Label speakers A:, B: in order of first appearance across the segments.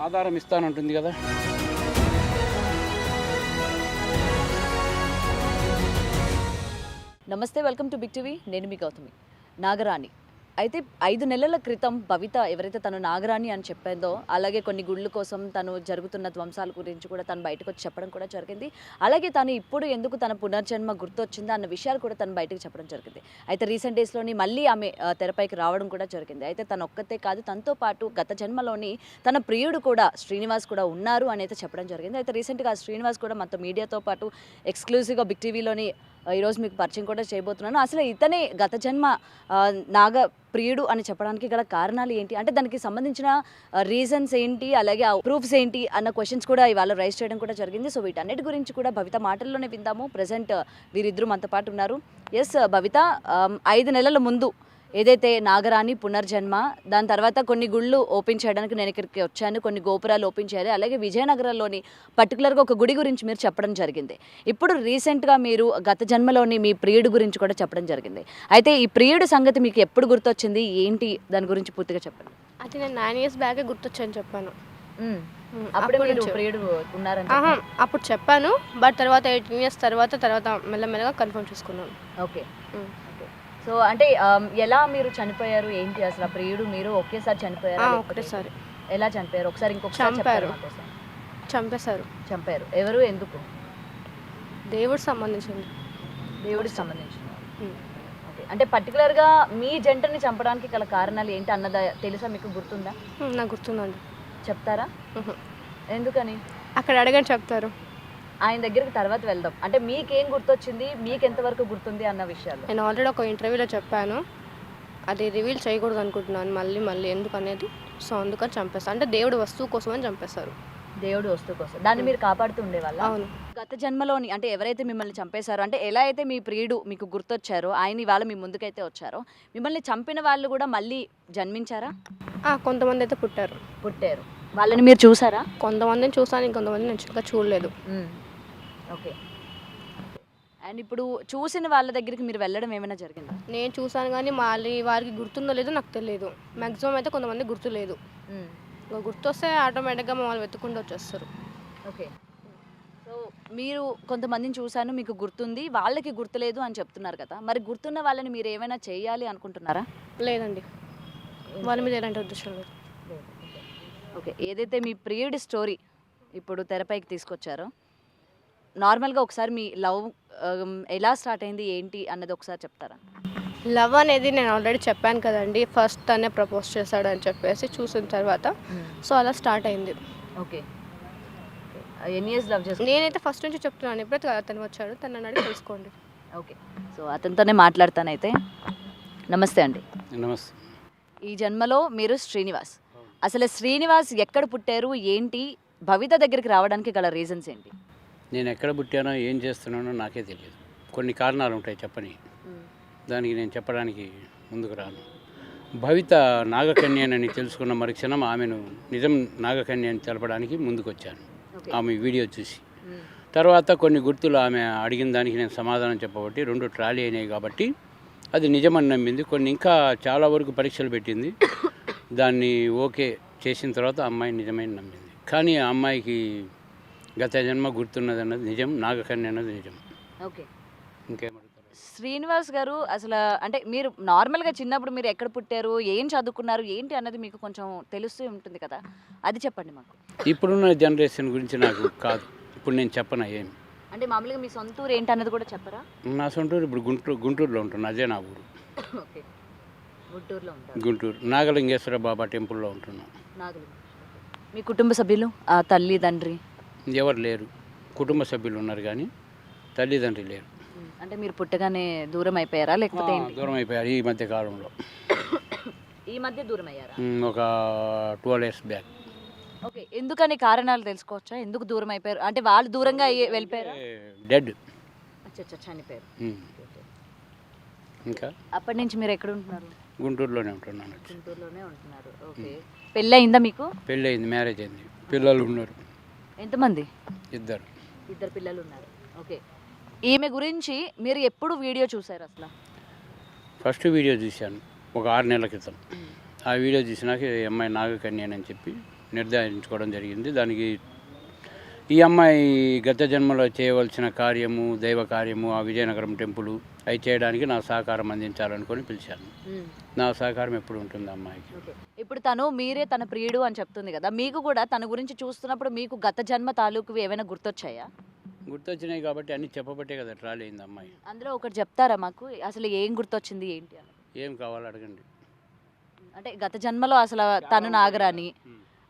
A: ఆధారం ఇస్తానంటుంది కదా.
B: నమస్తే, వెల్కమ్ టు బిగ్ టీవీ. నేను మీ గౌతమి. నాగరాణి అయితే 5 నెలల క్రితం భవిత ఎవరైతే తను నాగరాణి అని చెప్పిందో, అలాగే కొన్ని గుళ్ళ కోసం తను జరుగుతున్న ధ్వంసాల గురించి కూడా తను బయటకు వచ్చి చెప్పడం కూడా జరిగింది. అలాగే తను ఇప్పుడు ఎందుకు తన పునర్జన్మ గుర్తొచ్చిందా అన్న విషయాలు కూడా తను బయటకు చెప్పడం జరిగింది. అయితే రీసెంట్ డేస్లోని మళ్ళీ ఆమె తెరపైకి రావడం కూడా జరిగింది. అయితే తను ఒక్కతే కాదు, తనతో పాటు గత జన్మలోని తన ప్రియుడు కూడా శ్రీనివాస్ కూడా ఉన్నారు అని అయితే చెప్పడం జరిగింది. అయితే రీసెంట్గా శ్రీనివాస్ కూడా మనతో మీడియాతో పాటు ఎక్స్క్లూజివ్గా బిగ్ టీవీలోని ఈరోజు మీకు పరిచయం కూడా చేయబోతున్నాను. అసలు ఇతనే గత జన్మ నాగ ప్రియుడు అని చెప్పడానికి గల కారణాలు ఏంటి, అంటే దానికి సంబంధించిన రీజన్స్ ఏంటి, అలాగే ప్రూఫ్స్ ఏంటి అన్న క్వశ్చన్స్ కూడా ఇవాళ రైజ్ చేయడం కూడా జరిగింది. సో వీటన్నిటి గురించి కూడా భవిత మాటల్లోనే విందాము. ప్రజెంట్ వీరిద్దరూ మనతో పాటు ఉన్నారు. ఎస్ భవిత, 5 నెలల ముందు ఏదైతే నాగరాణి పునర్జన్మ, దాని తర్వాత కొన్ని గుళ్ళు ఓపెన్ చేయడానికి నేను ఇక్కడికి వచ్చాను, కొన్ని గోపురాలు ఓపెన్ చేయాలి, అలాగే విజయనగరంలోని పర్టికులర్గా ఒక గుడి గురించి మీరు చెప్పడం జరిగింది. ఇప్పుడు రీసెంట్గా మీరు గత జన్మలోని మీ ప్రియుడు గురించి కూడా చెప్పడం జరిగింది. అయితే ఈ ప్రియుడు సంగతి మీకు ఎప్పుడు గుర్తొచ్చింది, ఏంటి దాని గురించి పూర్తిగా చెప్పండి.
C: అది నేను 9 years బ్యాకే గుర్తొచ్చని చెప్పాను.
B: అప్పుడు మీరు ప్రియుడు ఉన్నారని
C: అప్పుడు చెప్పాను, బట్ తర్వాత 18 years తర్వాత మెల్లమెల్లగా కన్ఫర్మ్ చేసుకున్నాను.
B: ఓకే. సో అంటే ఎలా మీరు చనిపోయారు, ఏంటి అసలు ఆ ప్రియుడు మీరు ఒకేసారి చనిపోయారు?
C: ఒకటేసారి.
B: ఎలా చనిపోయారు ఒకసారి ఇంకొకసారి
C: చంపారు.
B: చెప్పారు?
C: చంపేశారు.
B: ఎవరు, ఎందుకు?
C: దేవుడికి సంబంధించింది.
B: దేవుడికి సంబంధించింది. ఓకే. అంటే పర్టికులర్గా మీ జంటని చంపడానికి గల కారణాలు ఏంటి అన్నదా తెలుసా మీకు, గుర్తుందా?
C: నాకు గుర్తుందండి.
B: చెప్తారా? ఎందుకని?
C: అక్కడ అడగని చెప్తారు.
B: ఆయన దగ్గరికి తర్వాత వెళ్దాం. అంటే మీకేం గుర్తొచ్చింది, మీకు ఎంతవరకు గుర్తుంది అన్న విషయాలు
C: నేను ఆల్రెడీ ఒక ఇంటర్వ్యూలో చెప్పాను, అది రివీల్ చేయకూడదు అనుకుంటున్నాను మళ్ళీ ఎందుకు అనేది. సో అందుకని చంపేస్తాను, అంటే దేవుడు వస్తువు కోసం అని చంపేస్తారు.
B: దేవుడు వస్తువు కోసం దాన్ని మీరు కాపాడుతూ ఉండేవాళ్ళ?
C: అవును.
B: గత జన్మలోని అంటే ఎవరైతే మిమ్మల్ని చంపేశారో, అంటే ఎలా అయితే మీ ప్రియుడు మీకు గుర్తొచ్చారో, ఆయన ఇవాళ మీ ముందుకైతే వచ్చారో, మిమ్మల్ని చంపిన వాళ్ళు కూడా మళ్ళీ జన్మించారా?
C: కొంతమంది అయితే
B: పుట్టారు. వాళ్ళని మీరు చూసారా?
C: కొంతమందిని చూసాను, ఇంకొంతమంది నేను ఇంకా చూడలేదు.
B: ఓకే. అండ్ ఇప్పుడు చూసిన వాళ్ళ దగ్గరికి మీరు వెళ్ళడం ఏమైనా జరిగిందా?
C: నేను చూసాను కానీ వారికి గుర్తుందో లేదో నాకు తెలియదు. మ్యాక్సిమం అయితే కొంతమంది గుర్తు లేదు. గుర్తొస్తే ఆటోమేటిక్గా మమ్మల్ని వెతుక్కుంటూ వచ్చేస్తారు.
B: ఓకే. సో మీరు కొంతమందిని చూశాను, మీకు గుర్తుంది, వాళ్ళకి గుర్తులేదు అని చెప్తున్నారు కదా, మరి గుర్తున్న వాళ్ళని మీరు ఏమైనా చేయాలి అనుకుంటున్నారా?
C: లేదండి, వాళ్ళ మీద ఎలాంటి ఉద్దేశం లేదు.
B: ఓకే. ఏదైతే మీ ప్రియుడి స్టోరీ ఇప్పుడు తెరపైకి తీసుకొచ్చారో, నార్మల్గా ఒకసారి మీ లవ్ ఎలా స్టార్ట్ అయింది, ఏంటి అన్నది ఒకసారి చెప్తారా?
C: లవ్ అనేది నేను ఆల్రెడీ చెప్పాను కదండి, ఫస్ట్ తనే ప్రపోజ్ చేశాడు అని చెప్పేసి చూసిన తర్వాత సో అలా స్టార్ట్ అయింది.
B: ఓకే. ఎన్ని ఇయర్స్ లవ్ చేస్తాను?
C: నేనైతే ఫస్ట్ నుంచి చెప్తున్నాను, ఎప్పుడైతే అతను వచ్చాడు తను అడిగి తెలుసుకోండి.
B: ఓకే. సో అతనితోనే మాట్లాడతానైతే. నమస్తే అండి.
A: నమస్తే.
B: ఈ జన్మలో మీరు శ్రీనివాస్. అసలు శ్రీనివాస్ ఎక్కడ పుట్టారు, ఏంటి, భవిత దగ్గరికి రావడానికి గల రీజన్స్ ఏంటి?
A: నేను ఎక్కడ పుట్టానో ఏం చేస్తున్నానో నాకే తెలియదు. కొన్ని కారణాలు ఉంటాయి చెప్పని, దానికి నేను చెప్పడానికి ముందుకు రాను. భవిత నాగకన్యని తెలుసుకున్న మరుక్షణం ఆమెను నిజం నాగకన్య అని తెలపడానికి ముందుకు వచ్చాను, ఆమె వీడియో చూసి. తర్వాత కొన్ని గుర్తులు ఆమె అడిగిన దానికి నేను సమాధానం చెప్పబట్టి 2 ట్రాలీ అయినాయి కాబట్టి అది నిజమని నమ్మింది. కొన్ని ఇంకా చాలా వరకు పరీక్షలు పెట్టింది, దాన్ని ఓకే చేసిన తర్వాత అమ్మాయి నిజమైన నమ్మింది. కానీ ఆ అమ్మాయికి గత జన్మ గుర్తున్నది అన్నది నిజం, నాగకన్య అన్నది నిజం.
B: ఓకే.
A: ఇంకేమంటారు?
B: శ్రీనివాస్ గారు, అసలు అంటే మీరు నార్మల్గా చిన్నప్పుడు మీరు ఎక్కడ పుట్టారు, ఏం చదువుకున్నారు, ఏంటి అన్నది మీకు కొంచెం తెలుస్తూ ఉంటుంది కదా, అది చెప్పండి మాకు.
A: ఇప్పుడున్న జనరేషన్ గురించి నాకు కాదు, ఇప్పుడు నేను చెప్పనా ఏమి.
B: అంటే మామూలుగా మీ సొంత ఊరు ఏంటి అన్నది కూడా చెప్పరా?
A: నా సొంతూరు ఇప్పుడు గుంటూరులో ఉంటున్నా, అదే నా ఊరు.
B: ఓకే. గుంటూరులో ఉంటారు.
A: గుంటూరు నాగలింగేశ్వర బాబా టెంపుల్లో ఉంటున్నాను.
B: మీ కుటుంబ సభ్యులు, తల్లి తండ్రి
A: ఎవరు లేరు. కుటుంబ సభ్యులు ఉన్నారు కానీ తల్లిదండ్రి లేరు.
B: అంటే మీరు పుట్టగానే దూరం అయిపోయారా, లేకపోతే
A: దూరం అయిపోయారు ఈ మధ్య కాలంలో.
B: ఈ మధ్య దూరం అయ్యారా?
A: ఒక 12 years బ్యాక్.
B: ఓకే. ఎందుకని కారణాలు తెలుసుకోవచ్చా, ఎందుకు దూరం అయిపోయారు? అంటే వాళ్ళు దూరంగా వెళ్ళిపోయారు?
A: డెడ్.
B: చనిపోయారు.
A: ఇంకా
B: అప్పటి నుంచి మీరు ఎక్కడ ఉంటున్నారు?
A: గుంటూరులోనే ఉంటున్నాను.
B: గుంటూరులోనే ఉంటున్నారు. ఓకే. పెళ్ళి అయిందా మీకు?
A: పెళ్ళి అయింది, మ్యారేజ్ అయింది, పిల్లలు ఉన్నారు.
B: ఎంతమంది?
A: 2
B: పిల్లలు ఉన్నారు. ఓకే. ఈమె గురించి మీరు ఎప్పుడు వీడియో చూసారు అసలు?
A: ఫస్ట్ వీడియో చూశాను ఒక 6 నెలల క్రితం. ఆ వీడియో చూసినాక అమ్మాయి నాగకన్య అని చెప్పి నిర్ధారించుకోవడం జరిగింది. దానికి ఈ అమ్మాయి గత జన్మలో చేయవలసిన కార్యము, దైవ కార్యము, ఆ విజయనగరం టెంపుల్ అవి చేయడానికి నా సహకారం అందించాలనుకొని పిలిచాను. నా సహకారం ఎప్పుడు ఉంటుంది అమ్మాయికి.
B: ఇప్పుడు తను మీరే తన ప్రియుడు అని చెప్తుంది కదా, మీకు కూడా తన గురించి చూస్తున్నప్పుడు మీకు గత జన్మ తాలూకు ఏమైనా గుర్తొచ్చాయా?
A: గుర్తొచ్చినాయి కాబట్టి అన్నీ చెప్పబట్టే కదా ట్రాలీ అయింది అమ్మాయి.
B: అందులో ఒకటి చెప్తారా మాకు, అసలు ఏం గుర్తొచ్చింది ఏంటి అని?
A: ఏం కావాలో అడగండి.
B: అంటే గత జన్మలో అసలు తను నాగరాణి,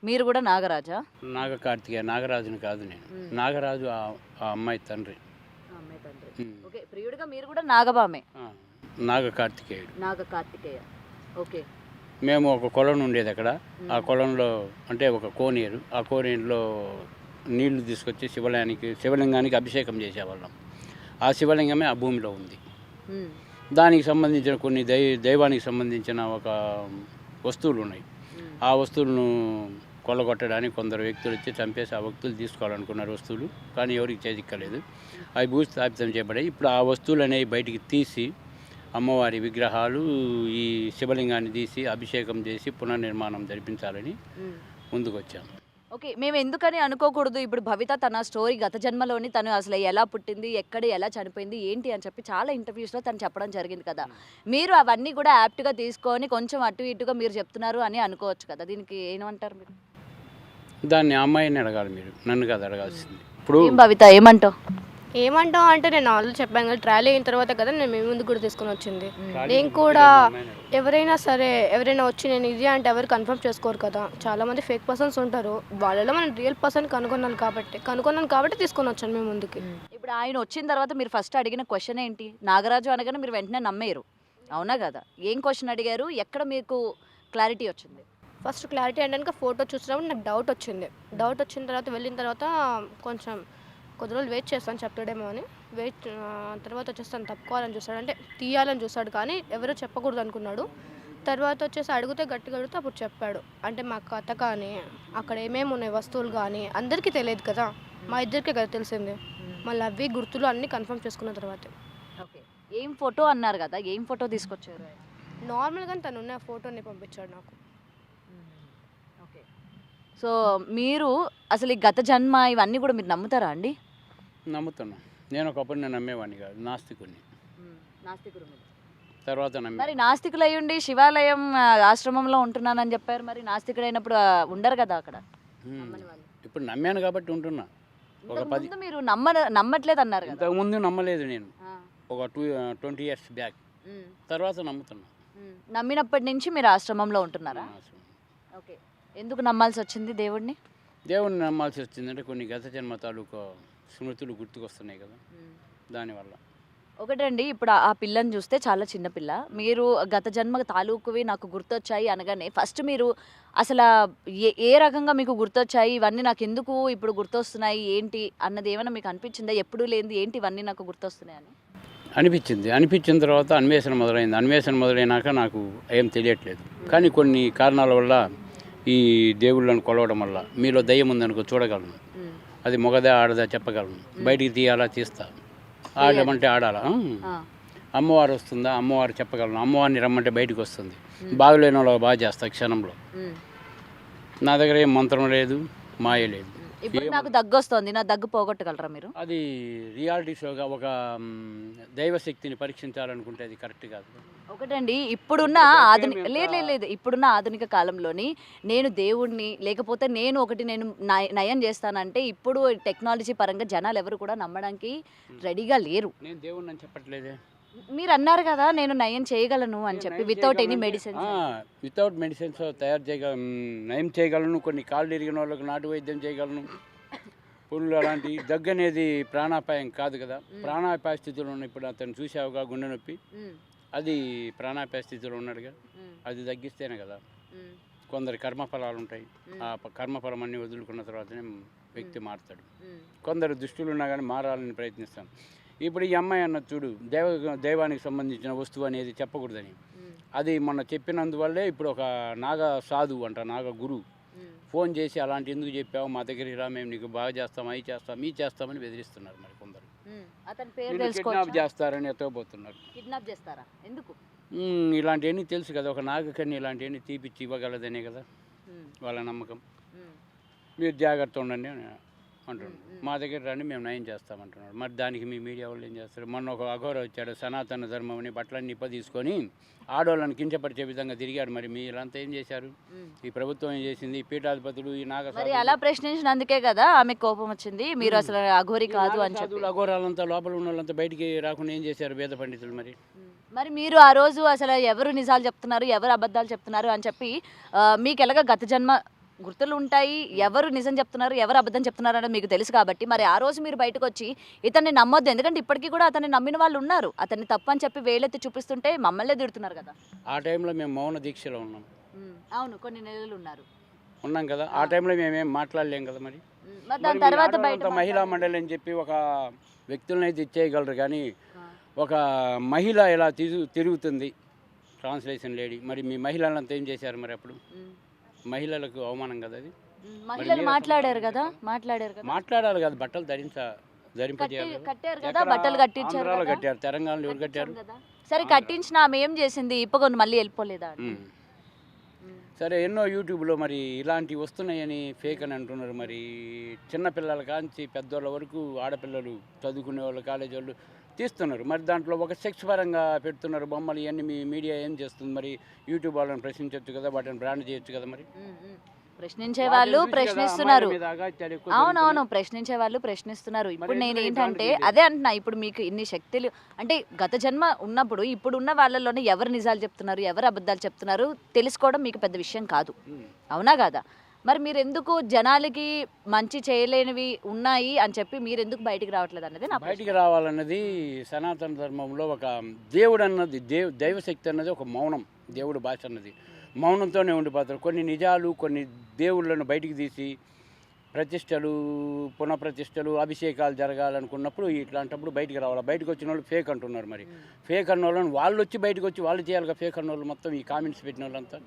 B: మీరు కూడా నాగరాజా?
A: నాగ కార్తికేయ, నాగరాజుని కాదు నేను. నాగరాజు ఆ అమ్మాయి తండ్రి.
B: ఓకే, ప్రియుడిగా మీరు కూడా నాగబామే.
A: నాగ కార్తికేయుడు.
B: నాగ కార్తికేయ. ఓకే.
A: మేము ఒక కొలను ఉండేది అక్కడ. ఆ కొలంలో అంటే ఒక కోనేరు, ఆ కోనేరులో నీళ్లు తీసుకొచ్చి శివలింగానికి అభిషేకం చేసేవాళ్ళం. ఆ శివలింగమే ఆ భూమిలో ఉంది. దానికి సంబంధించిన కొన్ని దైవానికి సంబంధించిన ఒక వస్తువులు ఉన్నాయి. ఆ వస్తువులను కొల్లగొట్టడానికి కొందరు వ్యక్తులు వచ్చి చంపేసి ఆ వ్యక్తులు తీసుకోవాలనుకున్నారు వస్తువులు, కానీ ఎవరికి చేజిక్కలేదు. అవి భూస్థాపితం చేయబడాయి. ఇప్పుడు ఆ వస్తువులు అనేవి బయటికి తీసి అమ్మవారి విగ్రహాలు, ఈ శివలింగాన్ని తీసి అభిషేకం చేసి పునర్నిర్మాణం జరిపించాలని ముందుకు వచ్చాము.
B: ఓకే, మేము ఎందుకని అనుకోకూడదు? ఇప్పుడు భవిత తన స్టోరీ గత జన్మలోని తను అసలు ఎలా పుట్టింది, ఎక్కడ ఎలా చనిపోయింది, ఏంటి అని చెప్పి చాలా ఇంటర్వ్యూస్లో తను చెప్పడం జరిగింది కదా. మీరు అవన్నీ కూడా యాప్ట్గా తీసుకొని కొంచెం అటు ఇటుగా మీరు చెప్తున్నారు అని అనుకోవచ్చు కదా. దీనికి ఏమంటారు మీరు?
A: దాన్ని అమ్మాయిని అడగాలి, మీరు నన్ను కాదు అడగాల్సింది. ఇప్పుడు
B: భవిత ఏమంటావు?
C: ఏమంటావు అంటే నేను ఆల్రెడీ చెప్పాను కదా, ట్రయల్ అయిన తర్వాత కదా నేను మీ ముందు కూడా తీసుకొని వచ్చింది. నేను కూడా ఎవరైనా సరే, ఎవరైనా వచ్చి నేను ఇది అంటే ఎవరు కన్ఫర్మ్ చేసుకోరు కదా. చాలామంది ఫేక్ పర్సన్స్ ఉంటారు, వాళ్ళలో మనం రియల్ పర్సన్ కనుక్కున్నాను కాబట్టి తీసుకొని వచ్చాను మేము ముందుకి.
B: ఇప్పుడు ఆయన వచ్చిన తర్వాత మీరు ఫస్ట్ అడిగిన క్వశ్చన్ ఏంటి? నాగరాజు అనగానే మీరు వెంటనే నమ్మేరు, అవునా కదా? ఏం క్వశ్చన్ అడిగారు? ఎక్కడ మీకు క్లారిటీ వచ్చింది?
C: ఫస్ట్ క్లారిటీ అంటే ఫోటో చూసినప్పుడు నాకు డౌట్ వచ్చింది. డౌట్ వచ్చిన తర్వాత వెళ్ళిన తర్వాత కొంచెం కొద్ది రోజులు వెయిట్ చేస్తాను చెప్తాడేమో అని. తర్వాత వచ్చేసి తను తప్పుకోవాలని చూస్తాడు, అంటే తీయాలని చూస్తాడు, కానీ ఎవరో చెప్పకూడదు అనుకున్నాడు. తర్వాత వచ్చేసి గట్టిగా అడిగితే అప్పుడు చెప్పాడు. అంటే మా కథ కానీ అక్కడ ఏమేమి ఉన్నాయి వస్తువులు కానీ అందరికీ తెలియదు కదా, మా ఇద్దరికే కదా తెలిసింది. మళ్ళీ అవి గుర్తులు అన్నీ కన్ఫర్మ్ చేసుకున్న తర్వాత.
B: ఓకే, ఏం ఫోటో అన్నారు కదా, ఏం ఫోటో తీసుకొచ్చారు?
C: నార్మల్గా తను ఉన్న ఫోటోని పంపించాడు నాకు.
B: ఓకే, సో మీరు అసలు ఈ గత జన్మ ఇవన్నీ కూడా మీరు నమ్ముతారా అండి?
A: నమ్ముతున్నా. నేను ఒకప్పుడు నేను నమ్మేవాడిని కాదు, నాస్తికుడిని.
B: నాస్తికుడు
A: తర్వాత
B: మరి నాస్తికులు అయ్యుండి శివాలయం ఆశ్రమంలో ఉంటున్నానని చెప్పారు. మరి నాస్తికుడు అయినప్పుడు ఉండరు కదా అక్కడ.
A: ఇప్పుడు నమ్మాను కాబట్టి ఉంటున్నా. ఒక 10
B: మీరు నమ్మట్లేదు అన్నారు కదా.
A: ఇంతకుముందు నమ్మలేదు నేను, ఒక 20 years బ్యాక్. తర్వాత నమ్ముతున్నా.
B: నమ్మినప్పటి నుంచి మీరు ఆశ్రమంలో ఉంటున్నారా? ఓకే, ఎందుకు నమ్మాల్సి వచ్చింది దేవుడిని?
A: దేవుడిని నమ్మాల్సి వచ్చిందంటే కొన్ని గత జన్మ తాలూకు స్మృతులు గుర్తుకొస్తున్నాయి కదా, దానివల్ల.
B: ఒకటండి, ఇప్పుడు ఆ పిల్లని చూస్తే చాలా చిన్న పిల్ల. మీరు గత జన్మ తాలూకువి నాకు గుర్తొచ్చాయి అనగానే ఫస్ట్ మీరు అసలు ఏ రకంగా మీకు గుర్తొచ్చాయి, ఇవన్నీ నాకు ఎందుకు ఇప్పుడు గుర్తొస్తున్నాయి ఏంటి అన్నది ఏమైనా మీకు అనిపించిందా? ఎప్పుడూ లేనిది ఏంటి ఇవన్నీ నాకు గుర్తొస్తున్నాయి అని
A: అనిపించిన తర్వాత అన్వేషణ మొదలైంది. అన్వేషణ మొదలైనాక నాకు ఏం తెలియట్లేదు, కానీ కొన్ని కారణాల వల్ల ఈ దేవుళ్ళను కొలవడం వల్ల మీలో దయ్యం ఉందనుకో చూడగలను. అది మొగదా ఆడదా చెప్పగలను. బయటికి తీయాలా తీస్తా, ఆడమంటే ఆడాలా. అమ్మవారు వస్తుందా, అమ్మవారు చెప్పగలను. అమ్మవారిని రమ్మంటే బయటకు వస్తుంది. బాగలేని వాళ్ళకి బాగా చేస్తా క్షణంలో. నా దగ్గర ఏం మంత్రం లేదు, మాయ లేదు.
B: ఇప్పుడు నాకు దగ్గు వస్తుంది, నా దగ్గు పోగొట్టగలరా మీరు?
A: అది రియాలిటీ షోగా ఒక దైవశక్తిని పరీక్షించాలనుకుంటే అది కరెక్ట్ కాదు.
B: ఒకటండి, ఇప్పుడున్న లేదు ఇప్పుడున్న ఆధునిక కాలంలోని నేను దేవుడిని లేకపోతే నేను నయం చేస్తానంటే ఇప్పుడు టెక్నాలజీ పరంగా జనాలు ఎవరు కూడా నమ్మడానికి రెడీగా లేరు.
A: నేను దేవుడిని అని చెప్పట్లేదే.
B: మీరు అన్నారు కదా నేను నయం చేయగలను అని చెప్పి, without any medicines.
A: Without medicines నయం చేయగలను. కొన్ని కాళ్ళు ఇరిగిన వాళ్ళకి నాటు వైద్యం చేయగలను. పురులు అలాంటి దగ్గు అనేది ప్రాణాపాయం కాదు కదా. ప్రాణాపాయ స్థితిలో ఉన్న ఇప్పుడు అతను చూసావుగా గుండె నొప్పి, అది ప్రాణాపాయ స్థితిలో ఉన్నాడుగా. అది తగ్గిస్తేనే కదా. కొందరి కర్మఫలాలు ఉంటాయి, ఆ కర్మఫలం అన్నీ వదులుకున్న తర్వాతనే వ్యక్తి మారుతాడు. కొందరు దుష్టులు ఉన్నా కానీ మారాలని ప్రయత్నిస్తాను. ఇప్పుడు ఈ అమ్మాయి అన్నది చూడు, దైవానికి సంబంధించిన వస్తువు అనేది చెప్పకూడదని. అది మొన్న చెప్పినందువల్లే ఇప్పుడు ఒక నాగ సాధువు అంట, నాగ గురువు ఫోన్ చేసి అలాంటి ఎందుకు చెప్పావు, మా దగ్గరికి రా, మేము నీకు బాగా చేస్తాం, అవి చేస్తాం, మీ చేస్తామని బెదిరిస్తున్నారు. మరి కొందరు కిడ్నాప్ చేస్తారని ఎత్తకపోతున్నారు.
B: కిడ్నాప్ చేస్తారా? ఎందుకు?
A: ఇలాంటివన్నీ తెలుసు కదా, ఒక నాగకన్య ఇలాంటివన్నీ తీపిచ్చి ఇవ్వగలదనే కదా. వాళ్ళ నమ్మకం. మీరు జాగ్రత్త ఉండండి అని అంటున్నాడు. మా దగ్గర రండి మేము నయం చేస్తామంటున్నాడు. మరి దానికి మీ మీడియా వాళ్ళు ఏం చేస్తారు? మొన్న ఒక అఘోర వచ్చాడు, సనాతన ధర్మం అని బట్టలన్నీ తీసుకొని ఆడవాళ్ళని కించపరిచే విధంగా తిరిగాడు. మరి మీరంతా ఏం చేశారు? ఈ ప్రభుత్వం ఏం చేసింది? ఈ పీఠాధిపతులు, ఈ
B: మరి అలా ప్రశ్నించినందుకే కదా ఆమె కోపం వచ్చింది. మీరు అసలు అఘోరి కాదు అని చెప్పి
A: అఘోరాలంతా లోపల ఉన్న వాళ్ళంతా బయటికి రాకుండా ఏం చేశారు వేద పండితులు?
B: మరి మీరు ఆ రోజు అసలు ఎవరు నిజాలు చెప్తున్నారు, ఎవరు అబద్ధాలు చెప్తున్నారు అని చెప్పి మీకు ఎలాగ గత జన్మ గుర్తులు ఉంటాయి, ఎవరు నిజం చెప్తున్నారు, ఎవరు అబద్ధం చెప్తున్నారు అనేది మీకు తెలుసు కాబట్టి మరి ఆ రోజు మీరు బయటకు వచ్చి ఇతన్ని నమ్మొద్దు, ఎందుకంటే ఇప్పటికీ కూడా అతన్ని నమ్మిన వాళ్ళు ఉన్నారు, అతన్ని తప్పు అని చెప్పి వేలెత్తి చూపిస్తుంటే మమ్మల్నే తిడుతున్నారు కదా.
A: ఆ టైంలో మేము మౌన దీక్షలో ఉన్నాం.
B: అవును, కొన్ని నెలలు
A: ఉన్నాం కదా. ఆ టైంలో మేమేం మాట్లాడలేం కదా. మరి
B: దాని తర్వాత బయట
A: మహిళా మండలి అని చెప్పి ఒక వ్యక్తులను అయితే ఇచ్చేయగలరు, కానీ ఒక మహిళ ఎలా తిరుగుతుంది ట్రాన్స్లేషన్ లేడీ. మరి మీ మహిళలంతా ఏం చేశారు? మరి అప్పుడు మహిళలకు అవమానం కదా అది.
B: మహిళలు మాట్లాడారు కదా.
A: మాట్లాడాలి కదా, బట్టలు
B: కట్టారు కదా, బట్టలు కట్టించారు,
A: కట్టారు. తెలంగాణలో ఎవరు కట్టారు?
B: సరే కట్టించిన ఆమె ఏం చేసింది? ఇప్పకొని మళ్ళీ వెళ్ళిపోలేదా?
A: సరే, ఎన్నో యూట్యూబ్లో మరి ఇలాంటివి వస్తున్నాయని ఫేక్ అని అంటున్నారు. మరి చిన్నపిల్లల కాంచి పెద్దోళ్ళ వరకు ఆడపిల్లలు చదువుకునే వాళ్ళు, కాలేజీ వాళ్ళు తీస్తున్నారు. మరి దాంట్లో ఒక సెక్స్ పరంగా పెడుతున్నారు బొమ్మలు. ఇవన్నీ మీ మీడియా ఏం చేస్తుంది? మరి యూట్యూబ్ వాళ్ళని ప్రశ్నించవచ్చు కదా, వాటిని బ్రాండ్ చేయొచ్చు కదా. మరి
B: ప్రశ్నించే వాళ్ళు ప్రశ్నిస్తున్నారు. అవునవును, ప్రశ్నించే వాళ్ళు ప్రశ్నిస్తున్నారు. ఇప్పుడు నేను ఏంటంటే అదే అంటున్నా, ఇప్పుడు మీకు ఇన్ని శక్తులు అంటే గత జన్మ ఉన్నప్పుడు ఇప్పుడు ఉన్న వాళ్ళలోనే ఎవరు నిజాలు చెప్తున్నారు, ఎవరు అబద్ధాలు చెప్తున్నారు తెలుసుకోవడం మీకు పెద్ద విషయం కాదు, అవునా కాదా? మరి మీరు ఎందుకు జనాలకి మంచి చేయలేనివి ఉన్నాయి అని చెప్పి మీరు ఎందుకు బయటికి రావట్లేదు అన్నది నా
A: బయటికి రావాలన్నది. సనాతన ధర్మంలో ఒక దేవుడు అన్నది, దైవశక్తి అన్నది ఒక మౌనం. దేవుడు భాష అన్నది మౌనంతోనే ఉండిపోతారు. కొన్ని నిజాలు, కొన్ని దేవుళ్ళను బయటికి తీసి ప్రతిష్టలు, పునఃప్రతిష్టలు, అభిషేకాలు జరగాలనుకున్నప్పుడు ఇట్లాంటప్పుడు బయటికి రావాలి. బయటకు వచ్చిన వాళ్ళు ఫేక్ అంటున్నారు. మరి ఫేక్ అన్న వాళ్ళని వాళ్ళు వచ్చి బయటకు వచ్చి వాళ్ళు చేయాలిగా. ఫేక్ అన్న వాళ్ళు మొత్తం ఈ కామెంట్స్ పెట్టిన వాళ్ళంతా.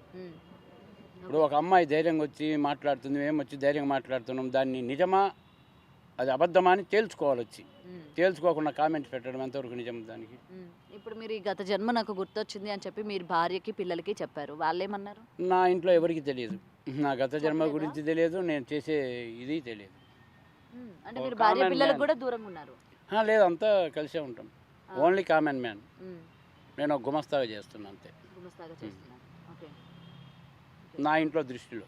A: ఇప్పుడు ఒక అమ్మాయి ధైర్యంగా వచ్చి మాట్లాడుతుంది, మేము వచ్చి ధైర్యంగా మాట్లాడుతున్నాం, దాన్ని నిజమా అది అబద్ధమా అని తేల్చుకోవాలి. వచ్చి తేల్చుకోకుండా కామెంట్స్ పెట్టడం ఎంతవరకు నిజం దానికి?
B: ఇప్పుడు మీరు ఈ గత జన్మ నాకు గుర్తొచ్చింది అని చెప్పి మీరు భార్యకి పిల్లలకి చెప్పారు, వాళ్ళు ఏమన్నారు?
A: నా ఇంట్లో ఎవరికి తెలియదు, నా గత జన్మ గురించి తెలియదు, నేను చేసే ఇది తెలియదు.
B: అంటే మీరు భార్య పిల్లలకు కూడా దూరంగా ఉన్నారు?
A: లేదు, అంతా కలిసే ఉంటాం. Only common man. నేను ఒక గుమస్తాగా చేస్తున్నా అంతే. నా ఇంట్లో దృష్టిలో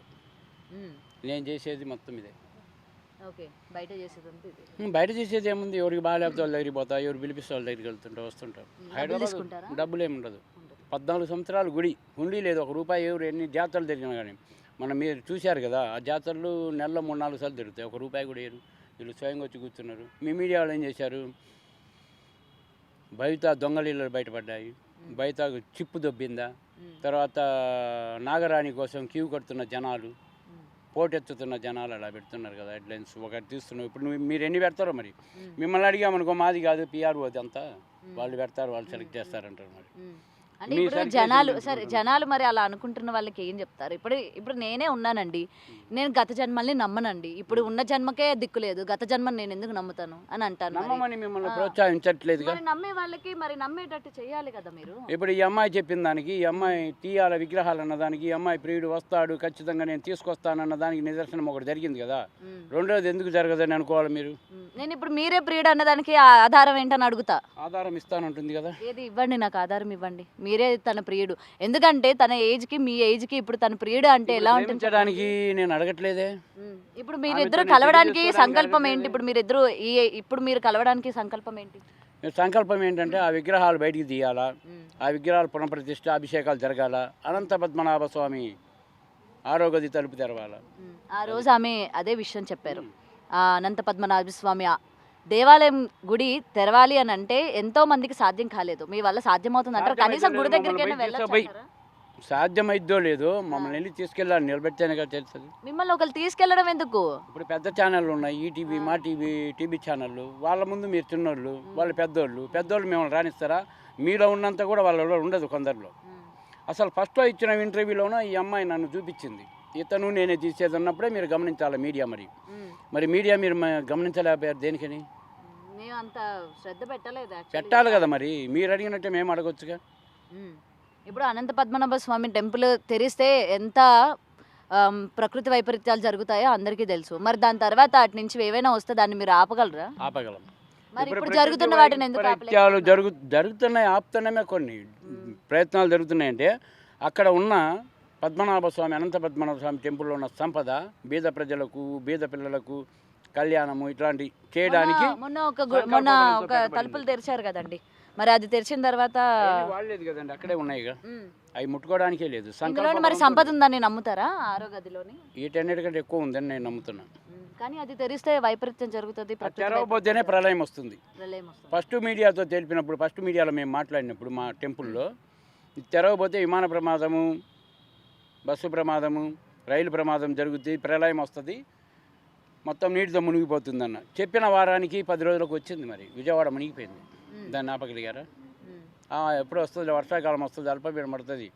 A: నేను చేసేది మొత్తం ఇదే. బయట చేసేది ఏముంది? ఎవరికి బాగాలేకపోతే వాళ్ళ దగ్గరికి పోతా, ఎవరు పిలిపిస్తే వాళ్ళ దగ్గరికి వెళ్తుంటా వస్తుంటాం. హైదరాబాద్ డబ్బులు ఏముండదు. 14 సంవత్సరాలు గుడి లేదు, ₹1 ఎవరు ఎన్ని జాతరలు తిరిగినా కానీ. మీరు చూశారు కదా, ఆ జాతరలు నెలలో 3-4 సార్లు తిరుగుతాయి, ₹1 కూడా వేరు. వీళ్ళు స్వయంగా వచ్చి కూర్చున్నారు. మీ మీడియా వాళ్ళు ఏం చేశారు? బయట దొంగలీళ్ళు బయటపడ్డాయి, బయట చిప్పు దొబ్బిందా, తర్వాత నాగరాణి కోసం క్యూ కడుతున్న జనాలు, పోటెత్తుతున్న జనాలు అలా పెడుతున్నారు కదా హెడ్లైన్స్. ఒకటి తీస్తున్నాం. ఇప్పుడు మీరు ఎన్ని పెడతారో మరి మిమ్మల్ని అడిగామనుకో, మాది కాదు పిఆర్ఓ అదంతా, వాళ్ళు పెడతారు, వాళ్ళు సెలెక్ట్ చేస్తారంటారు. మరి
B: అంటే ఇప్పుడు జనాలు మరి అలా అనుకుంటున్న వాళ్ళకి ఏం చెప్తారు? ఇప్పుడు నేనే ఉన్నానండి, నేను గత జన్మల్ని నమ్మనండి, ఇప్పుడు ఉన్న జన్మకే దిక్కు లేదు, గత జన్మని నేను ఎందుకు నమ్ముతాను అని అంటాను.
A: నమ్మమని మిమ్మల్ని ప్రోత్సహించట్లేదు.
B: నమ్మే వాళ్ళకి మరి నమ్మేటట్టు చేయాలి కదా మీరు.
A: ఇప్పుడు ఈ అమ్మాయి చెప్పిన దానికి, ఈ అమ్మాయి తీయాల విగ్రహాలు అన్నదానికి, ఈ అమ్మాయి ప్రియుడు వస్తాడు ఖచ్చితంగా నేను తీసుకొస్తానన్న దానికి నిదర్శనం ఒకటి జరిగింది కదా. రెండోది ఎందుకు జరగదని అనుకోవాలి మీరు?
B: నేను ఇప్పుడు మీరే ప్రియుడు అన్నదానికి ఆధారం ఏంటని అడుగుతా.
A: ఆధారం ఇస్తానంటుంది కదా.
B: ఏది ఇవ్వండి, నాకు ఆధారం ఇవ్వండి. మీరే తన ప్రియుడు, ఎందుకంటే తన ఏజ్కి మీ ఏజ్కి ఇప్పుడు తన ప్రియుడు అంటే ఎలా ఉంటుంది?
A: నేను అడగట్లేదే.
B: ఇప్పుడు మీరిద్దరు కలవడానికి సంకల్పం ఏంటి? ఇప్పుడు మీరు కలవడానికి సంకల్పం ఏంటి?
A: సంకల్పం ఏంటంటే ఆ విగ్రహాలు బయటికి తీయాలా, ఆ విగ్రహాలు పునఃప్రతిష్ఠ, అభిషేకాలు జరగాల, అనంత పద్మనాభ స్వామి ఆరోగ్యది తలుపు తెరవాల.
B: ఆ రోజు ఆమె అదే విషయం చెప్పారు. అనంత పద్మనాభ స్వామి దేవాలయం గుడి తెరవాలి అని అంటే ఎంతో మందికి సాధ్యం కాలేదు, మీ వల్ల సాధ్యమవుతుంది అంటారు. కనీసం గుడి దగ్గరికి
A: సాధ్యమైద్దో లేదో మమ్మల్ని వెళ్ళి తీసుకెళ్ళాలి, నిలబెడితేనే కదా తెలుస్తుంది.
B: మిమ్మల్ని ఒకరు తీసుకెళ్లడం ఎందుకు?
A: ఇప్పుడు పెద్ద ఛానళ్ళు ఉన్నాయి, ఈటీవీ, మా టీవీ ఛానళ్ళు. వాళ్ళ ముందు మీరు చిన్నోళ్ళు, వాళ్ళు పెద్దోళ్ళు మిమ్మల్ని రాణిస్తారా? మీలో ఉన్నంత కూడా వాళ్ళలో ఉండదు కొందరిలో. అసలు ఫస్ట్లో ఇచ్చిన ఇంటర్వ్యూలోనూ ఈ అమ్మాయి నన్ను చూపించింది, ఇతను నేనే తీసేది అన్నప్పుడే మీరు గమనించాలి మీడియా. మరి మీడియా మీరు గమనించలేకపోయారు దేనికని?
B: అంత శ్రద్ధ
A: పెట్టాలి కదా. మరి మీరు అడిగినట్టే మేము అడగొచ్చుగా.
B: ఇప్పుడు అనంత పద్మనాభ స్వామి టెంపుల్ తెరిస్తే ఎంత ప్రకృతి వైపరీత్యాలు జరుగుతాయో అందరికీ తెలుసు. మరి దాని తర్వాత అటు నుంచి ఏవైనా వస్తే దాన్ని మీరు ఆపగలరా?
A: ఆపగలం.
B: మరి ఇప్పుడు
A: ప్రకృతి
B: జరుగుతున్న వాటిని ఎందుకు
A: వైపరీత్యాలు జరుగుతున్నాయి, ఆపుతున్నామే. కొన్ని ప్రయత్నాలు జరుగుతున్నాయంటే అక్కడ ఉన్న పద్మనాభ స్వామి, అనంత పద్మనాభ స్వామి టెంపుల్లో ఉన్న సంపద బీద ప్రజలకు, బీద పిల్లలకు కళ్యాణము ఇట్లాంటి చేయడానికి
B: మొన్న ఒక తలుపులు తెరిచారు కదండి, మరి అది తెరిచిన తర్వాత
A: వాడలేదు కదండి, అక్కడే ఉన్నాయిగా, అవి ముట్టుకోవడానికే లేదు.
B: ఇందులో మరి సంపద ఉందని నమ్ముతారా? ఆరో గదిలోని
A: వీటన్నిటికంటే ఎక్కువ ఉందని నేను నమ్ముతున్నాను.
B: కానీ అది తెరిస్తే వైపరీత్యం జరుగుతుంది,
A: తెరవబోతేనే ప్రళయం వస్తుంది.
B: ప్రళయం వస్తుంది.
A: ఫస్ట్ మీడియాతో తెలిపినప్పుడు, ఫస్ట్ మీడియాలో మేము మాట్లాడినప్పుడు మా టెంపుల్లో తెరవబోతే విమాన ప్రమాదము, బస్సు ప్రమాదము, రైలు ప్రమాదం జరుగుతుంది, ప్రళయం వస్తుంది, మొత్తం నీటితో మునిగిపోతుందన్న చెప్పిన వారానికి 10 రోజులకు వచ్చింది. మరి విజయవాడ మునిగిపోయింది. దాన్ని ఆపగలిగారా? ఎప్పుడు వస్తుంది, వర్షాకాలం వస్తుంది, అల్పపీడనం పడుతుంది,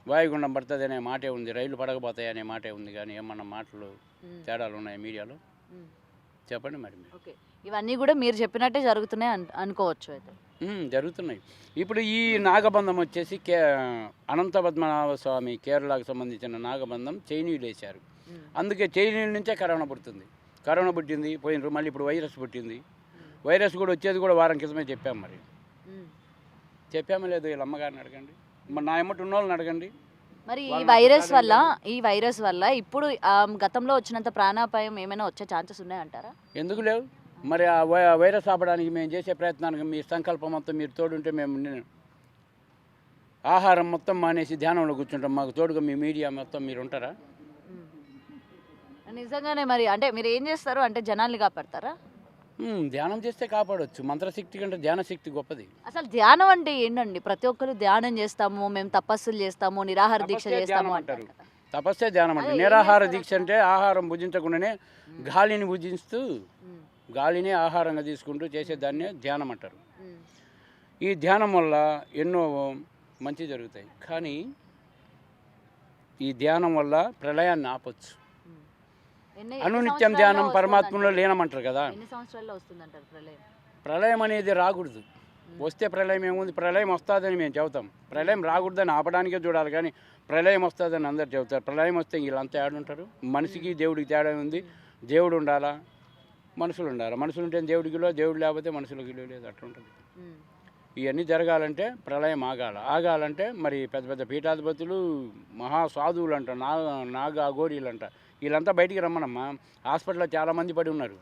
A: వాయుగుండం పడుతుంది అనే మాటే ఉంది, రైలు పడకపోతాయి అనే మాటే ఉంది. కానీ ఏమన్నా మాటలు తేడాలు ఉన్నాయి మీడియాలో? చెప్పండి మరి మీరు.
B: ఓకే, ఇవన్నీ కూడా మీరు చెప్పినట్టే జరుగుతున్నాయి అనుకోవచ్చు అయితే?
A: జరుగుతున్నాయి. ఇప్పుడు ఈ నాగబంధం వచ్చేసి అనంత పద్మనాభ స్వామి కేరళకు సంబంధించిన నాగబంధం చైనీయులు వేశారు. అందుకే చైనీయుల నుంచే కరోనా పుడుతుంది. కరోనా పుట్టింది, పోయినారు, మళ్ళీ ఇప్పుడు వైరస్ పుట్టింది. వైరస్ కూడా వచ్చేది కూడా వారం క్రితమే చెప్పాం. మరి చెప్పామో లేదు వీళ్ళ అమ్మగారిని అడగండి, మరి నా ఎమ్మటి ఉన్న వాళ్ళని అడగండి.
B: మరి ఈ వైరస్ వల్ల ఇప్పుడు గతంలో వచ్చినంత ప్రాణాపాయం ఏమైనా వచ్చే ఛాన్సెస్ ఉన్నాయంటారా?
A: ఎందుకు లేవు? మరి ఆ వైరస్ ఆపడానికి మేము చేసే ప్రయత్నానికి మీ సంకల్పం మొత్తం మీరు తోడుంటే మేము ఆహారం మొత్తం మానేసి ధ్యానంలో కూర్చుంటాం. మాకు తోడుగా మీ మీడియా మొత్తం మీరు ఉంటారా?
B: నిజంగానే మరి అంటే మీరు ఏం చేస్తారు అంటే జనాల్ని కాపాడతారా?
A: ధ్యానం చేస్తే కాపాడవచ్చు. మంత్రశక్తి కంటే ధ్యానశక్తి గొప్పది.
B: అసలు ధ్యానం అంటే ఏంటండి? ప్రతి ఒక్కరు ధ్యానం చేస్తాము, మేము తపస్సులు చేస్తాము, నిరాహార దీక్ష చేస్తాము అంటారు.
A: తపస్సే ధ్యానం అంటే. నిరాహార దీక్ష అంటే ఆహారం భుజించకుండానే గాలిని భుజిస్తూ, గాలిని ఆహారంగా తీసుకుంటూ చేసేదాన్నే ధ్యానం అంటారు. ఈ ధ్యానం వల్ల ఎన్నో మంచి జరుగుతాయి. కానీ ఈ ధ్యానం వల్ల ప్రళయాన్ని ఆపొచ్చు. అనునిత్యం ధ్యానం పరమాత్మలో లీనమంటారు కదా. ప్రళయం అనేది రాకూడదు. వస్తే ప్రళయం ఏముంది? ప్రళయం వస్తుందని మేము చెబుతాం. ప్రళయం రాకూడదని ఆపడానికే చూడాలి. కానీ ప్రళయం వస్తుందని అందరు చెబుతారు. ప్రళయం వస్తే వీళ్ళంతా ఏడుంటారు? మనిషికి దేవుడికి తేడా ఉంది. దేవుడు ఉండాలా, మనుషులు ఉండాలి. మనుషులు ఉంటే దేవుడికిలో, దేవుడు లేకపోతే మనుషులకి లేదు. అట్లా ఉంటుంది. ఇవన్నీ జరగాలంటే ప్రళయం ఆగాలంటే మరి పెద్ద పెద్ద పీఠాధిపతులు, మహాసాధువులు అంట, నాగ అఘోరీలు అంట, వీళ్ళంతా బయటికి రమ్మనమ్మా. హాస్పిటల్లో చాలామంది పడి ఉన్నారు.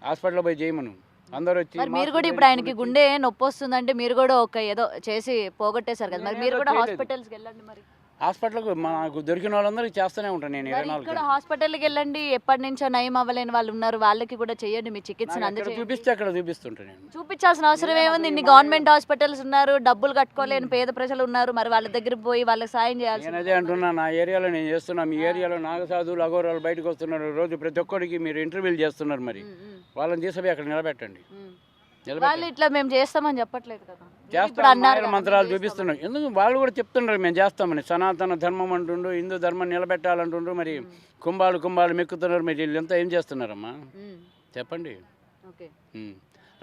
A: హాస్పిటల్లో పోయి చేయమను అందరూ వచ్చి.
B: మీరు కూడా ఇప్పుడు ఆయనకి గుండె నొప్పి వస్తుందంటే మీరు కూడా ఒక ఏదో చేసి పోగొట్టేశారు కదా, మరి మీరు కూడా హాస్పిటల్స్కి వెళ్ళండి. మరి
A: హాస్పిటల్కి మనకు దొరికిన వాళ్ళందరికీ చేస్తూనే ఉంటాను నేను. 24
B: ఇక్కడ హాస్పిటల్కి వెళ్ళండి. ఎప్పటి నుంచో నయం అవ్వలేని వాళ్ళు ఉన్నారు, వాళ్ళకి కూడా చేయండి. మీ చికిత్సను
A: చూపిస్తే అక్కడ చూపిస్తుంటాను నేను.
B: చూపించాల్సిన అవసరం ఏముంది? ఇన్ని గవర్నమెంట్ హాస్పిటల్స్ ఉన్నారు, డబ్బులు కట్టుకోలేని పేద ప్రజలు ఉన్నారు, మరి వాళ్ళ దగ్గరికి పోయి వాళ్ళకి సాయం చేయాలి.
A: నేను అదే అంటున్నా, నా ఏరియాలో నేను చేస్తున్నా. మీ ఏరియాలో నాగసాధువులు, అఘోరాలు బయటకు వస్తున్నారు. రోజు ప్రతి ఒక్కరికి మీరు ఇంటర్వ్యూలు చేస్తున్నారు. మరి వాళ్ళని తీసుకుపోయి అక్కడ నిలబెట్టండి.
B: వాళ్ళు ఇట్లా మేము చేస్తామని చెప్పట్లేదు కదా,
A: చేస్తాం. మంత్రాలు చూపిస్తున్నారు. ఎందుకు? వాళ్ళు కూడా చెప్తున్నారు మేము చేస్తామని. సనాతన ధర్మం అంటుండ్రు, హిందూ ధర్మం నిలబెట్టాలంటుండ్రు. మరి కుంభాలు మెక్కుతున్నారు. మరి వీళ్ళంతా ఏం చేస్తున్నారమ్మా చెప్పండి.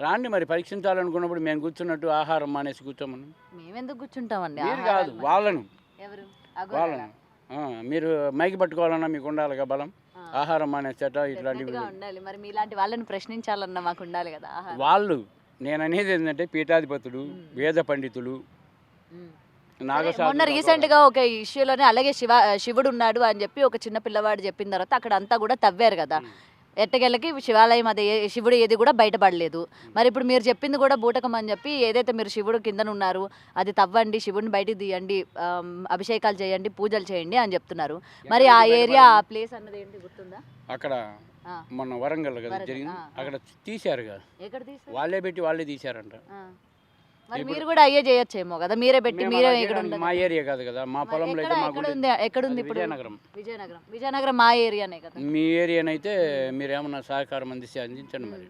A: రాండి మరి పరీక్షించాలనుకున్నప్పుడు మేము కూర్చున్నట్టు ఆహారం మానేసి కూర్చోమని.
B: మేమెందుకు కూర్చుంటామండి?
A: మీరు కాదు, వాళ్ళను. మీరు మైకి పట్టుకోవాలన్నా మీకు ఉండాలిగా బలం. ఆహారం మానేసేట ఇట్లాంటివి
B: ఉండాలి. మరి మీలాంటి వాళ్ళని ప్రశ్నించాలన్నా మాకు ఉండాలి కదా.
A: వాళ్ళు నేను అనేది ఏంటంటే పీఠాధిపతులు, వేద పండితులు,
B: మొన్న రీసెంట్ గా ఒక ఇష్యూలోనే అలాగే శివుడు ఉన్నాడు అని చెప్పి ఒక చిన్న పిల్లవాడు చెప్పిన తర్వాత అక్కడ అంతా కూడా తవ్వారు కదా. ఎట్టకెళ్ళకి శివాలయం అది శివుడు ఏది కూడా బయటపడలేదు. మరి ఇప్పుడు మీరు చెప్పింది కూడా బూటకం అని చెప్పి, ఏదైతే మీరు శివుడు కిందన ఉన్నారు అది తవ్వండి, శివుడిని బయటకు తీయండి, అభిషేకాలు చేయండి, పూజలు చేయండి అని చెప్తున్నారు. మరి ఆ ఏరియా, ఆ ప్లేస్ అన్నది ఏంటి గుర్తుందా?
A: అక్కడ మొన్న వరంగల్ కదా జరిగింది, అక్కడ తీశారు కదా.
B: ఎక్కడ తీశారు?
A: వాళ్ళే పెట్టి వాళ్ళే తీశారంట.
B: మరి మీరు కూడా అయ్యే చేయొచ్చేమో కదా, మీరే పెట్టి మీరే.
A: మా ఏరియా కాదు కదా, మా పొలంలో అయితే
B: ఎక్కడుంది ఇప్పుడు? విజయనగరం మా ఏరియానే కదా.
A: మీ ఏరియానైతే మీరు ఏమన్నా సహకారం అందించండి. మరి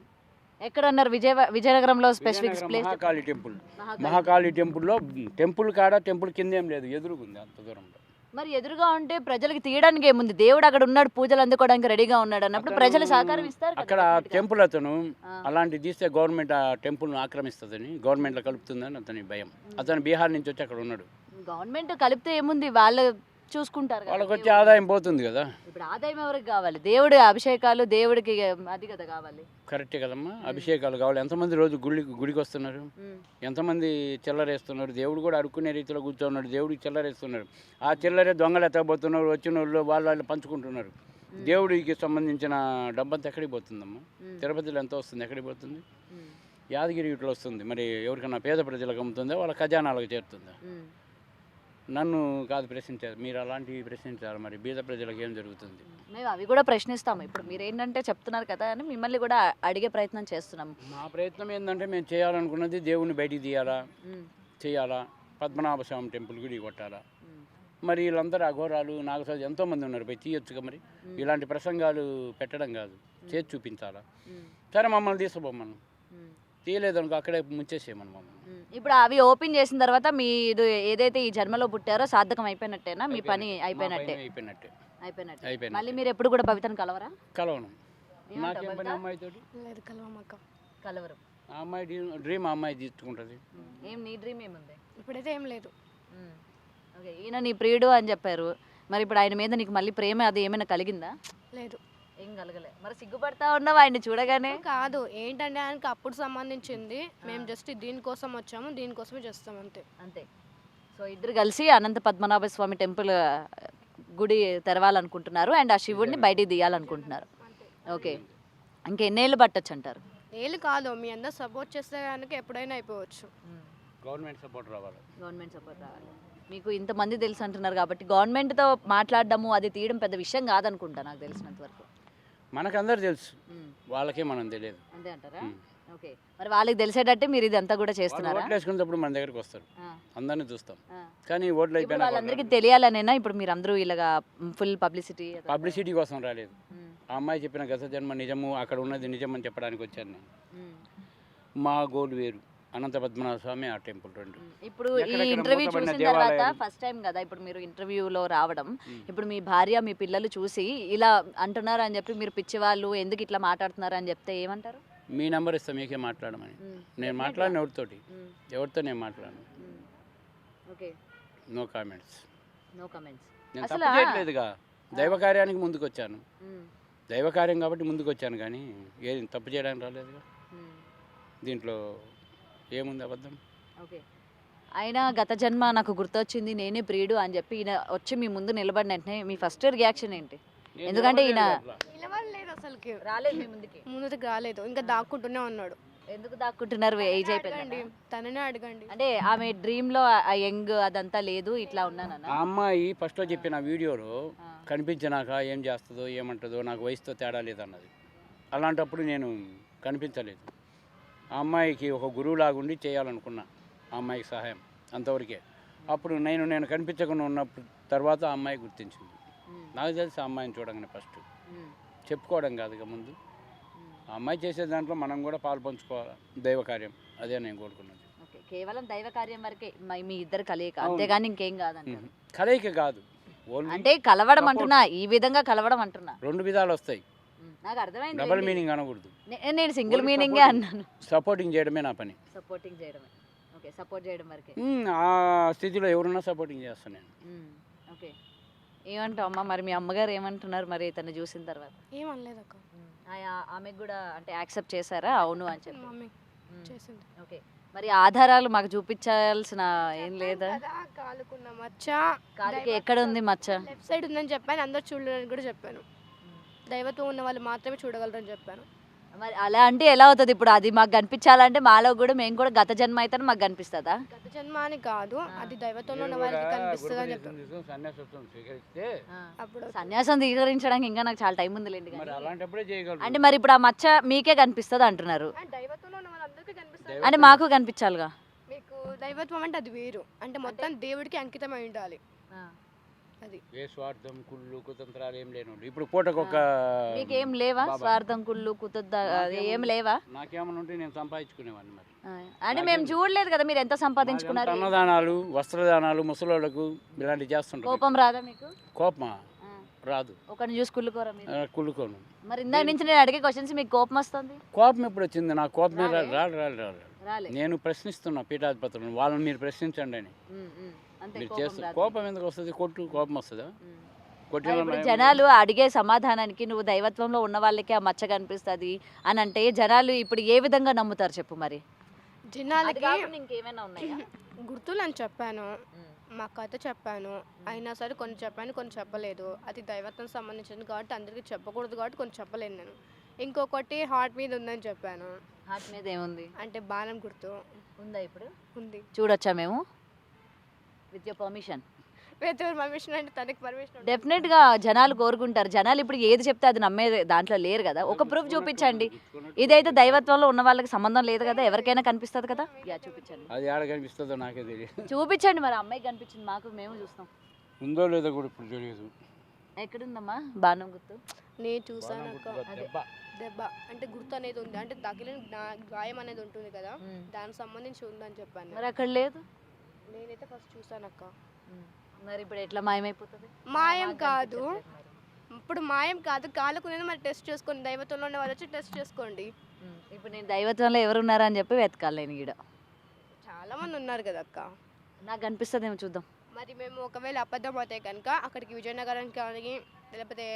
B: ఎక్కడ అన్నారు? విజయనగరంలో స్పెసిఫిక్ ప్లేస్
A: మహాకాళి టెంపుల్లో. టెంపుల్ కాడ, టెంపుల్ కింద ఏం లేదు, ఎదురుగుంది అంత దూరంలో.
B: మరి ఎదురుగా ఉంటే ప్రజలకి తీయడానికి ఏముంది? దేవుడు అక్కడ ఉన్నాడు, పూజలు అందుకోవడానికి రెడీగా ఉన్నాడు అన్నప్పుడు ప్రజలు సహకారం ఇస్తారు.
A: అక్కడ టెంపుల్ అతను అలాంటి తీస్తే గవర్నమెంట్ ఆ టెంపుల్ను ఆక్రమిస్తుందని, గవర్నమెంట్లో కలుపుతుందని అతని భయం. అతను బీహార్ నుంచి వచ్చి అక్కడ ఉన్నాడు.
B: గవర్నమెంట్ కలిపితే ఏముంది? వాళ్ళ చూసుకుంటారు కదా
A: వాళ్ళకి వచ్చే
B: దేవుడు.
A: ఆదాయం పోతుంది కదా.
B: ఇప్పుడు ఆదాయం ఎవరికి కావాలి? దేవుడి అభిషేకాలు దేవుడికి అది కదా కావాలి.
A: కరెక్టే కదమ్మా, అభిషేకాలు కావాలి. ఎంతమంది రోజు గుడికి వస్తున్నారు,
B: ఉమ్,
A: ఎంతమంది చిల్లరేస్తున్నారు. దేవుడు కూడా అడుక్కునే రీతిలో కూర్చున్నాడు, దేవుడికి చిల్లరేస్తున్నారు. ఆ చిల్లరే దొంగలు ఎత్తకపోతున్నారు, వచ్చిన వాళ్ళు వాళ్ళు పంచుకుంటున్నారు. దేవుడికి సంబంధించిన డబ్బంతా ఎక్కడికి పోతుందమ్మా? తిరుపతిలో ఎంత వస్తుంది, ఎక్కడికి పోతుంది?
B: ఉమ్,
A: యాదగిరి ఇట్లా వస్తుంది. మరి ఎవరికన్నా పేద ప్రజలకు అమ్ముతుందా, వాళ్ళ ఖజానాలకు చేరుతుందా?
B: ఉమ్.
A: నన్ను కాదు ప్రశ్నించారు, మీరు అలాంటివి ప్రశ్నించారు. మరి బీద ప్రజలకు ఏం జరుగుతుంది?
B: మేము అవి కూడా ప్రశ్నిస్తాము. ఇప్పుడు మీరు ఏంటంటే చెప్తున్నారు కదా అని మిమ్మల్ని కూడా అడిగే ప్రయత్నం చేస్తున్నాము.
A: మా ప్రయత్నం ఏంటంటే మేము చేయాలనుకున్నది దేవుడిని బయటికి తీయాలా,
B: ఉమ్,
A: చేయాలా, పద్మనాభ స్వామి టెంపుల్ గుడి కొట్టాలా.
B: ఉమ్,
A: మరి వీళ్ళందరూ అఘోరాలు నాగసాజు ఎంతోమంది ఉన్నారు, పోయి తీయొచ్చుగా. మరి ఇలాంటి ప్రసంగాలు పెట్టడం కాదు, చేసి చూపించాలా.
B: ఉమ్,
A: సరే మమ్మల్ని తీసుకోమను,
B: ఉమ్.
A: తీయలేదనుకో అక్కడే ముంచేసేయమను మమ్మల్ని.
B: ఇప్పుడు అవి ఓపెన్ చేసిన తర్వాత మీ ఇది ఏదైతే ఈ జన్మలో పుట్టారో సార్థకం అయిపోయినట్టేనా? మీ పని అయిపోయినట్టే?
A: అయిపోయినట్టే.
B: అయిపోయినట్టే. మళ్ళీ మీరు ఎప్పుడు కూడా భవితను కలవరా?
A: కలవను. నాకేం పని అమ్మాయితోటి?
C: లేదు కలవమ్మక్క.
B: కలవరు.
A: ఆ అమ్మాయి డ్రీమ్ ఆ అమ్మాయి తీసుకుంటుంది.
B: ఏం నీ డ్రీమ్ ఏముంది?
C: ఇప్పుడైతే ఏం లేదు.
B: ఓకే, ఈయన నీ ప్రియుడు అని చెప్పారు. మరి ఇప్పుడు ఆయన మీద నీకు మళ్ళీ ప్రేమ అది ఏమైనా కలిగిందా?
C: లేదు.
B: ఏం కలగలే. మరి సిగ్గుపడతా ఉన్నావు ఆయన్ని చూడగానే?
C: కాదు, ఏంటంటే ఆయనకి అప్పుడు సంబంధించింది. మేము జస్ట్ దీనికోసం వచ్చాము, దీనికోసమే చేస్తాం అంతే.
B: అంతే. సో ఇద్దరు కలిసి అనంత పద్మనాభ స్వామి టెంపుల్ గుడి తెరవాలనుకుంటున్నారు అండ్ ఆ శివుడిని బయటికి తీయాలనుకుంటున్నారు. ఓకే, ఇంకెన్నేళ్ళు పట్టచ్చు అంటారు?
C: ఏళ్ళు కాదు, మీ అందరు సపోర్ట్ చేస్తే కనుక ఎప్పుడైనా అయిపోవచ్చు.
A: గవర్నమెంట్ సపోర్ట్ రావాలి.
B: గవర్నమెంట్ సపోర్ట్ రావాలి. మీకు ఇంతమంది తెలుసు అంటున్నారు కాబట్టి గవర్నమెంట్తో మాట్లాడడము అది తీయడం పెద్ద విషయం కాదనుకుంటా నాకు తెలిసినంత వరకు.
A: మనకందరు తెలుసు, వాళ్ళకే మనం తెలియదు.
B: అంతే అంటారా? ఓకే, మరి వాళ్ళకి తెలిసేటట్టే మీరు ఇదంతా కూడా చేస్తున్నారా?
A: ఓట్లు వేసుకునేటప్పుడు మన దగ్గరికి వస్తారు, అందరినీ చూస్తాం. కానీ ఓట్లు
B: ఇప్పుడు
A: అయిపోయినా
B: వాళ్ళందరికీ తెలియాలనేనా ఇప్పుడు మీరు అందరూ ఇలాగా ఫుల్ పబ్లిసిటీ?
A: పబ్లిసిటీ కోసం రాలేదు. ఆ అమ్మాయి చెప్పిన గత జన్మ నిజము, అక్కడ ఉన్నది నిజం అని చెప్పడానికి వచ్చాను నేను. మా గోల్ వేరు, అనంత పద్మనాభ స్వామి ఆ టెంపుల్ రెండు.
B: ఇప్పుడు ఈ ఇంటర్వ్యూ చూసిన తర్వాత ఫస్ట్ టైం కదా ఇప్పుడు మీరు ఇంటర్వ్యూలో రావడం, ఇప్పుడు మీ భార్య మీ పిల్లలు చూసి ఇలా అంటున్నారు అని చెప్పి మీరు పిచ్చి వాళ్ళు ఎందుకు ఇట్లా మాట్లాడుతున్నారు అని చెప్తే ఏమంటారు?
A: మీ నెంబర్ ఇస్తాం మీకే మాట్లాడమని. నేను మాట్లాడిన ఎవరితో నేను మాట్లాడను.
B: Okay,
A: no comments.
B: No comments.
A: నేను తప్పు చేయట్లేదుగా, దైవ కార్యానికి ముందుకు వచ్చాను. దైవ కార్యం కాబట్టి ముందుకు వచ్చాను, కానీ ఏది తప్పు చేయడానికి రాలేదుగా. దీంట్లో ఏముంది అబద్ధం?
B: ఓకే, ఆయన గత జన్మ నాకు గుర్తొచ్చింది నేనే ప్రియుడు అని చెప్పి ఈయన వచ్చి మీ ముందు నిలబడిన వెంటనే మీ ఫస్ట్ రియాక్షన్ ఏంటి? ఎందుకంటే ఈయన
C: నిలబడలేదు అసలుకి,
B: రాలేదు మీ ముందుకి.
C: ముందుకు రాలేదు, ఇంకా దాక్కుంటూనే ఉన్నాడు.
B: ఎందుకు దాక్కుంటున్నారు? ఏజ్ అయిపోయింది.
C: తననే అడగండి.
B: అంటే ఆమె డ్రీమ్ లో ఆ యంగ్ అదంతా లేదు, ఇట్లా ఉన్నానన్న.
A: ఆ అమ్మాయి ఫస్ట్లో చెప్పిన వీడియోలో కనిపించినాక ఏం చేస్తుందో ఏమంటుందో నాకు వయసుతో తేడా లేదన్నది. అలాంటప్పుడు నేను కనిపించలేదు. ఆ అమ్మాయికి ఒక గురువులాగుండి చేయాలనుకున్నా, ఆ అమ్మాయికి సహాయం అంతవరకే. అప్పుడు నేను కనిపించకుండా ఉన్న తర్వాత ఆ అమ్మాయి గుర్తించింది. నాకు తెలిసి ఆ అమ్మాయిని చూడగానే ఫస్ట్ చెప్పుకోవడం కాదుగా, ముందు ఆ అమ్మాయి చేసే దాంట్లో మనం కూడా పాలు పంచుకోవాలి, దైవ కార్యం. అదే నేను కోరుకున్నది.
B: ఓకే, కేవలం దైవ కార్యం వరకే మీ ఇద్దరు కలయిక, అంతేగాని ఇంకేం కాదంటారు?
A: కలయిక కాదు,
B: అంటే కలవడం అంటున్నా, ఈ విధంగా కలవడం అంటున్నా.
A: రెండు విధాలు వస్తాయి,
B: నాకు అర్థమైంది.
A: డబల్ మీనింగ్ అనకూడదు.
B: నేను సింగిల్ మీనింగే అన్నాను.
A: సపోర్టింగ్ చేయడమే నా పని.
B: సపోర్టింగ్ చేయడమే. ఓకే, సపోర్ట్ చేయడం వరకే.
A: ఆ స్థితిలో ఎవరున్నా సపోర్టింగ్ చేస్తాను నేను.
B: ఓకే, ఏమంటావు అమ్మ? మరి మీ అమ్మగారు ఏమంటున్నారు మరి తను చూసిన తర్వాత?
C: ఏమనలేదు అక్క.
B: ఆమెకు కూడా అంటే యాక్సెప్ట్ చేశారా అవును అని చెప్పి?
C: మమ్మీ చేసింది.
B: ఓకే, మరి ఆధారాలు మాకు చూపించాల్సిన ఏం లేదా?
C: కాలుకున్న మచ్చ,
B: కాలుకి ఎక్కడ ఉంది మచ్చ?
C: లెఫ్ట్ సైడ్ ఉందని చెప్పాను, అందరు చూడడానికి కూడా చెప్పాను. దైవత్వం ఉన్న వాళ్ళు మాత్రమే చూడగలరని చెప్పాను.
B: మరి అలా అంటే ఎలా అవుతుంది? ఇప్పుడు అది మాకు కనిపించాలంటే మాలో కూడా మేము కూడా గత జన్మ అయితే మాకు కనిపిస్తుందా?
C: గత జన్మ అని కాదు, అది దైవత్వంలో ఉన్న వాళ్ళకి కనిపిస్తుంది అని చెప్పాను. అప్పుడు
B: సన్యాసం స్వీకరించడానికి ఇంకా నాకు చాలా టైం ఉంది లేండి.
A: మరి అలాంటప్పుడే చేయగలరు.
B: అంటే మరి ఇప్పుడు ఆ మచ్చ మీకే కనిపిస్తుంది అంటున్నారు,
C: దైవత్వంలో ఉన్న వాళ్ళందరికీ కనిపిస్తుంది.
B: అంటే మాకు కనిపించాలిగా.
C: మీకు దైవత్వం అంటే అది వేరు, అంటే మొత్తం దేవుడికి అంకితమై ఉండాలి. అది
A: ఏ స్వార్థం కుళ్ళు కుతంత్రాలు ఏం లేను. ఇప్పుడు పూటకు ఒక
B: మీకేం లేవా స్వార్థం కుళ్ళు ఏం లేవా?
A: నాకేమన్నా ఉంటే నేను సంపాదించుకునేవాడిని. మరి
B: అంటే మేము చూడలేదు కదా మీరు ఎంత సంపాదించుకున్నారు.
A: అన్నదానాలు, వస్త్రదానాలు, ముసలోళ్ళకు ఇలాంటివి చేస్తుంటారు.
B: కోపం రాదా మీకు?
A: కోపమా? రాదు.
B: ఒకరిని చూసి కుళ్ళుకోరా మీరు?
A: కుళ్ళుకోను.
B: మరి ఇందాక నుంచి నేను అడిగే క్వశ్చన్స్ మీకు కోపం వస్తుంది?
A: కోపం ఎప్పుడు వచ్చింది? నాకు కోపమే రాదు. నేను ప్రశ్నిస్తున్నా పీఠాధిపతులను, వాళ్ళని మీరు ప్రశ్నించండి అని.
B: అంతే
A: మీరు
B: కోపం
A: చేస్తే
B: రాదు.
A: కోపం ఎందుకు వస్తుంది? కోపం వస్తుందా? కొట్టిన
B: ఇప్పుడు జనాలు అడిగే సమాధానానికి నువ్వు దైవత్వంలో ఉన్న వాళ్ళకి ఆ మచ్చ కనిపిస్తుంది అని అంటే జనాలు ఇప్పుడు ఏ విధంగా నమ్ముతారు చెప్పు మరి? అది
C: జనాలకి
B: కాకుండా ఇంకేమైనా ఉన్నాయా?
C: గుర్తులు అని చెప్పాను, మా కథ చెప్పాను, అయినా సరే కొన్ని చెప్పాను కొన్ని చెప్పలేదు. అది దైవత్వం సంబంధించింది కాబట్టి అందరికీ చెప్పకూడదు కాబట్టి కొన్ని చెప్పలేను నేను. ఇంకొకటి హార్ట్ మీద ఉందని చెప్పాను,
B: హార్ట్ మీద ఏముంది?
C: అంటే బాణం గుర్తు
B: ఉందా ఇప్పుడు?
C: ఉంది.
B: చూడొచ్చా మేము విత్ యువర్ పర్మిషన్?
C: ఎవరు పర్మిషన్ అంటే తనకి పర్మిషన్
B: డెఫినెట్ గా జనాలు కోరుకుంటారు. జనాలు ఇప్పుడు ఏది చెప్తే అది నమ్మే దాంట్లో లేరు కదా. ఒక ప్రూఫ్ చూపించండి. ఇదైతే దైవత్వంలో ఉన్న వాళ్ళకి సంబంధం లేదు కదా, ఎవరికైనా కనిపిస్తుంది కదా. యా చూపించండి,
A: అది ఆడ కనిపిస్తుందో నాకే తెలియదు.
B: చూపించండి. మరి అమ్మాయికి కనిపించింది, మాకు మేము చూస్తాం.
A: ఉందో లేదో కూడా ఇప్పుడు తెలియదు.
B: ఎక్కడుందమ్మా బాణం గుర్తు?
C: నేను చూసాను అక్క.
A: దెబ్బ
C: దెబ్బ అంటే గుర్తు అనేది ఉంది, అంటే తగిలిన గాయం అనేది ఉంటుంది కదా, దానికి సంబంధించి ఉందని చెప్పాను.
B: మరి అక్కడ లేదు.
C: నేనైతే ఫస్ట్ చూసాను అక్క.
B: మరి ఇప్పుడు ఎట్లా మాయమైపోతుంది?
C: మాయం కాదు, ఇప్పుడు మాయం కాదు, కాళ్ళకు నేను మరి టెస్ట్ చేసుకోండి, దైవత్వంలో ఉన్న వాళ్ళు వచ్చి టెస్ట్ చేసుకోండి.
B: ఇప్పుడు నేను దైవత్వంలో ఎవరు ఉన్నారని చెప్పి వెతకాలి నేను ఈడ.
C: చాలా మంది ఉన్నారు కదా అక్క.
B: నాకు కనిపిస్తుందేమో చూద్దాం.
C: మరి మేము ఒకవేళ అబద్ధం అయితే కనుక అక్కడికి విజయనగరానికి కానీ లేకపోతే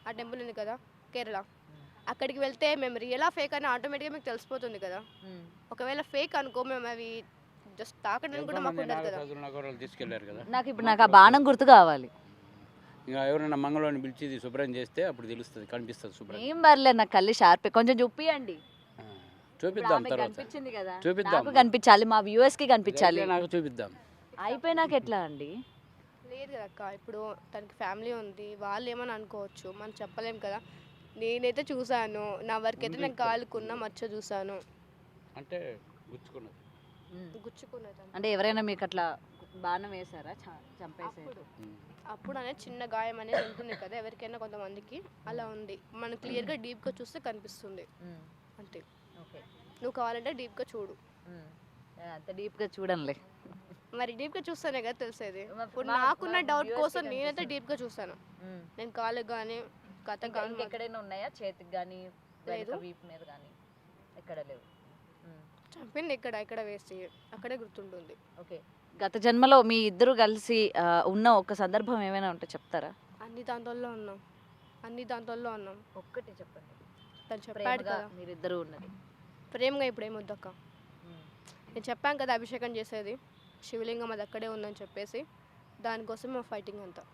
C: ఆ టెంపుల్ ఉంది కదా కేరళ, అక్కడికి వెళ్తే మేము రియలా ఫేక్ అని ఆటోమేటిక్గా మీకు తెలిసిపోతుంది కదా. ఒకవేళ ఫేక్ అనుకో మేము అవి జస్ట్ తాకడానికి కూడా మాకు ఉండదు కదా.
A: నగరాలు తీసుకెళ్లారు కదా.
B: నాకు ఆ బాణం గుర్తు కావాలి.
A: ఇంకా ఎవరైనా మంగళవాడిని పిలిచి ఇది శుభ్రం చేస్తే అప్పుడు తెలుస్తుంది, కనిపిస్తుంది శుభ్రం.
B: ఏం పర్లేదు, నాకు కళ్ళు షార్ప్ కొంచెం చూపియండి.
A: చూపిద్దాం తర్వాత.
B: కనిపించింది కదా,
A: చూపిద్దాం.
B: నాకు కనిపించాలి, మా వ్యూవర్స్ కి కనిపించాలి.
A: నాకు చూపిద్దాం.
B: అయిపోయినాక ఎట్లా అండి?
C: లేదు కదా అక్క, ఇప్పుడు తనకి ఫ్యామిలీ ఉంది, వాళ్ళు ఏమని అనుకోవచ్చు, మనం చెప్పలేం కదా. నేనైతే చూసాను, నా వరకు అయితే నేను కాలుకున్న మచ్చ చూసాను,
A: అంటే గుచ్చుకున్నది.
C: గుచ్చుకున్నది.
B: అంటే ఎవరైనా మీకు అట్లా బాణం వేసారా, చంపేసారు?
C: అప్పుడు అనేది చిన్న గాయం అనేది ఉంటుంది కదా ఎవరికైనా కొంతమందికి, అలా ఉంది. మనం క్లియర్గా డీప్గా చూస్తే కనిపిస్తుంది అంతే.
B: ఓకే,
C: నువ్వు కావాలంటే డీప్గా చూడు.
B: అంత డీప్గా చూడంలే.
C: మరి డీప్గా చూస్తానే కదా తెలిసేది. ఇప్పుడు నాకున్న డౌట్ కోసం నేనైతే డీప్గా చూసాను. నేను కాళ్ళకి కానీ కథ కానీ
B: ఎక్కడైనా ఉన్నాయా? చేతికి కానీ
C: లేదు,
B: వీపు మీద కానీ ఎక్కడ లేవు.
C: చంపింది ఇక్కడ వేసి అక్కడే గుర్తుంటుంది.
B: ఓకే, గత జన్మలో మీ ఇద్దరు కలిసి ఉన్న ఒక సందర్భం ఏమైనా ఉంటే చెప్తారా?
C: అన్ని దాంట్లో ఉన్నాం.
B: ఒక్కటి చెప్పండి.
C: తను చెప్పాడు కదా
B: మీరిద్దరు ఉన్నది
C: ప్రేమగా. ఇప్పుడు ఏమొద్దక్క, నేను చెప్పాను కదా అభిషేకం చేసేది శివలింగం అది అక్కడే ఉందని చెప్పేసి, దానికోసం మా ఫైటింగ్ అంతా.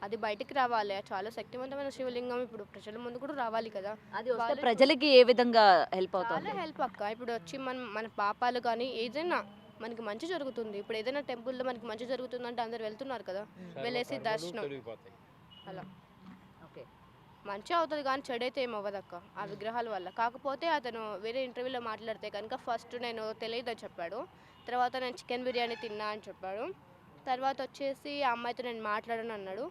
C: అది బయటికి రావాలి, చాలా శక్తివంతమైన శివలింగం ఇప్పుడు ప్రజల ముందు కూడా రావాలి కదా.
B: అది వస్తే ప్రజలకి ఏ విధంగా హెల్ప్ అవుతుంది?
C: చాలా హెల్ప్ అక్క. ఇప్పుడు వచ్చి మన పాపాలు కానీ ఏదైనా మనకి మంచి జరుగుతుంది. ఇప్పుడు ఏదైనా టెంపుల్లో మనకి మంచి జరుగుతుందంటే అందరు వెళ్తున్నారు కదా, వెళ్ళేసి దర్శనం అలా
B: ఓకే,
C: మంచి అవుతుంది కానీ చెడైతే ఏం అవ్వదక్క ఆ విగ్రహాల వల్ల. కాకపోతే అతను వేరే ఇంటర్వ్యూలో మాట్లాడితే కనుక ఫస్ట్ నేను తెలియదని చెప్పాడు, తర్వాత నేను చికెన్ బిర్యానీ తిన్నా అని చెప్పాడు, తర్వాత వచ్చేసి ఆ అమ్మాయితో నేను మాట్లాడను అన్నాడు.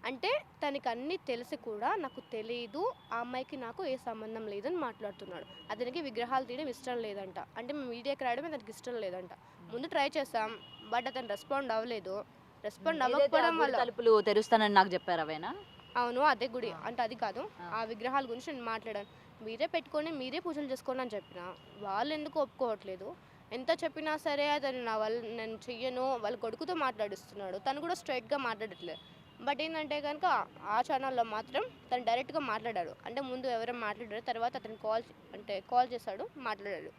C: అంటే తనకి అన్నీ తెలిసి కూడా నాకు తెలియదు, ఆ అమ్మాయికి నాకు ఏ సంబంధం లేదని మాట్లాడుతున్నాడు. అతనికి విగ్రహాలు తీయడం ఇష్టం లేదంట, అంటే మేము మీడియాకి రావడమే అతనికి ఇష్టం లేదంట. ముందు ట్రై చేస్తాం బట్ అతను రెస్పాండ్ అవ్వలేదు. రెస్పాండ్ అవ్వకపోవడం వల్ల
B: తలుపులు తెరుస్తానని నాకు చెప్పారు అవేనా?
C: అవును, అదే గుడి అంటే అది కాదు, ఆ విగ్రహాల గురించి నేను మాట్లాడాను. మీరే పెట్టుకొని మీరే పూజలు చేసుకోండి అని చెప్పిన, వాళ్ళు ఎందుకు ఒప్పుకోవట్లేదు. ఎంత చెప్పినా సరే అతను నేను చెయ్యను, వాళ్ళ కొడుకుతో మాట్లాడిస్తున్నాడు, తను కూడా స్ట్రైట్గా మాట్లాడట్లేదు. బట్ ఏంటంటే కనుక ఆ ఛానల్లో మాత్రం తను డైరెక్ట్గా మాట్లాడాడు. అంటే ముందు ఎవరైనా మాట్లాడారు, తర్వాత అతను కాల్ చేశాడు, మాట్లాడాడు.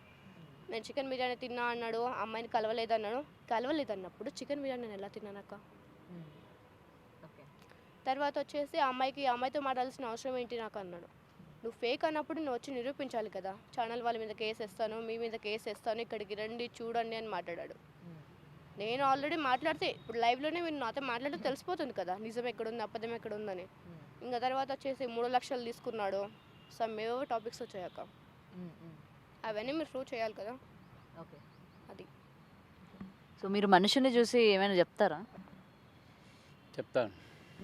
C: నేను చికెన్ బిర్యానీ తిన్నా అన్నాడు, అమ్మాయిని కలవలేదన్నాడు. కలవలేదన్నప్పుడు చికెన్ బిర్యానీ నేను ఎలా తిన్నానక్క? తర్వాత వచ్చేసి అమ్మాయితో మాట్లాడాల్సిన అవసరం ఏంటి నాకు అన్నాడు. నువ్వు ఫేక్ అన్నప్పుడు నువ్వు వచ్చి నిరూపించాలి కదా, ఛానల్ వాళ్ళ మీద కేసు వేస్తాను, మీ మీద కేసు వేస్తాను, ఇక్కడికి రండి చూడండి అని మాట్లాడాడు. నేను ఆల్రెడీ మాట్లాడితే ఇప్పుడు లైవ్లోనే మీరు నాతో మాట్లాడితే తెలిసిపోతుంది కదా నిజం ఎక్కడుంది అబద్ధం ఎక్కడుందని. ఇంకా తర్వాత వచ్చేసి 3 లక్షలు తీసుకున్నాడు, ఏవో టాపిక్స్ వచ్చాయక్క, అవన్నీ మీరు ప్రూవ్ చేయాలి కదా.
B: ఓకే,
C: అది.
B: సో మీరు మనుషుని చూసి ఏమైనా చెప్తారా?
A: చెప్తాను.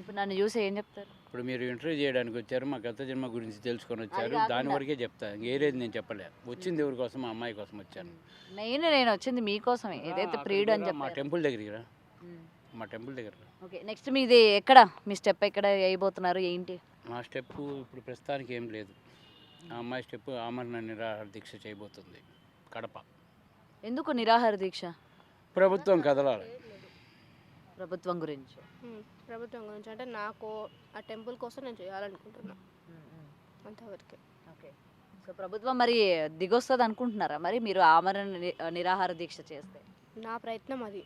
B: ఇప్పుడు నన్ను చూసి ఏం చెప్తారు?
A: ఇప్పుడు మీరు ఇంటర్వ్యూ చేయడానికి వచ్చారు, మా గత జన్మ గురించి తెలుసుకొని వచ్చారు, దాని వరకే చెప్తాను. ఏరేది నేను చెప్పలే. వచ్చింది ఎవరి కోసం? మా అమ్మాయి కోసం వచ్చాను.
B: మెయిన్ నేను వచ్చింది మీకోసమే, ఏదైతే ప్రియుడు అని
A: మా
B: చెప్పారు.
A: టెంపుల్ దగ్గరికి రా, మా టెంపుల్ దగ్గర.
B: ఓకే, నెక్స్ట్ మీది ఎక్కడ? మీ స్టెప్ ఎక్కడ వేయబోతున్నారు ఏంటి?
A: మా స్టెప్ ఇప్పుడు ప్రస్తుతానికి ఏం లేదు. ఆ అమ్మాయి స్టెప్ ఆమరణ నిరాహార దీక్ష చేయబోతుంది కడప.
B: ఎందుకు నిరాహార దీక్ష?
A: ప్రభుత్వం కదలాలి.
B: ప్రభుత్వం గురించి.
C: ప్రభుత్వం గురించి అంటే నాకు ఆ టెంపుల్ కోసం నేను చేయాలనుకుంటున్నా, అంతవరకే.
B: ఓకే. సో ప్రభుత్వం మరి దిగొస్తుంది అనుకుంటున్నారా మరి మీరు ఆమరణ నిరాహార దీక్ష చేస్తే?
C: నా ప్రయత్నం అది.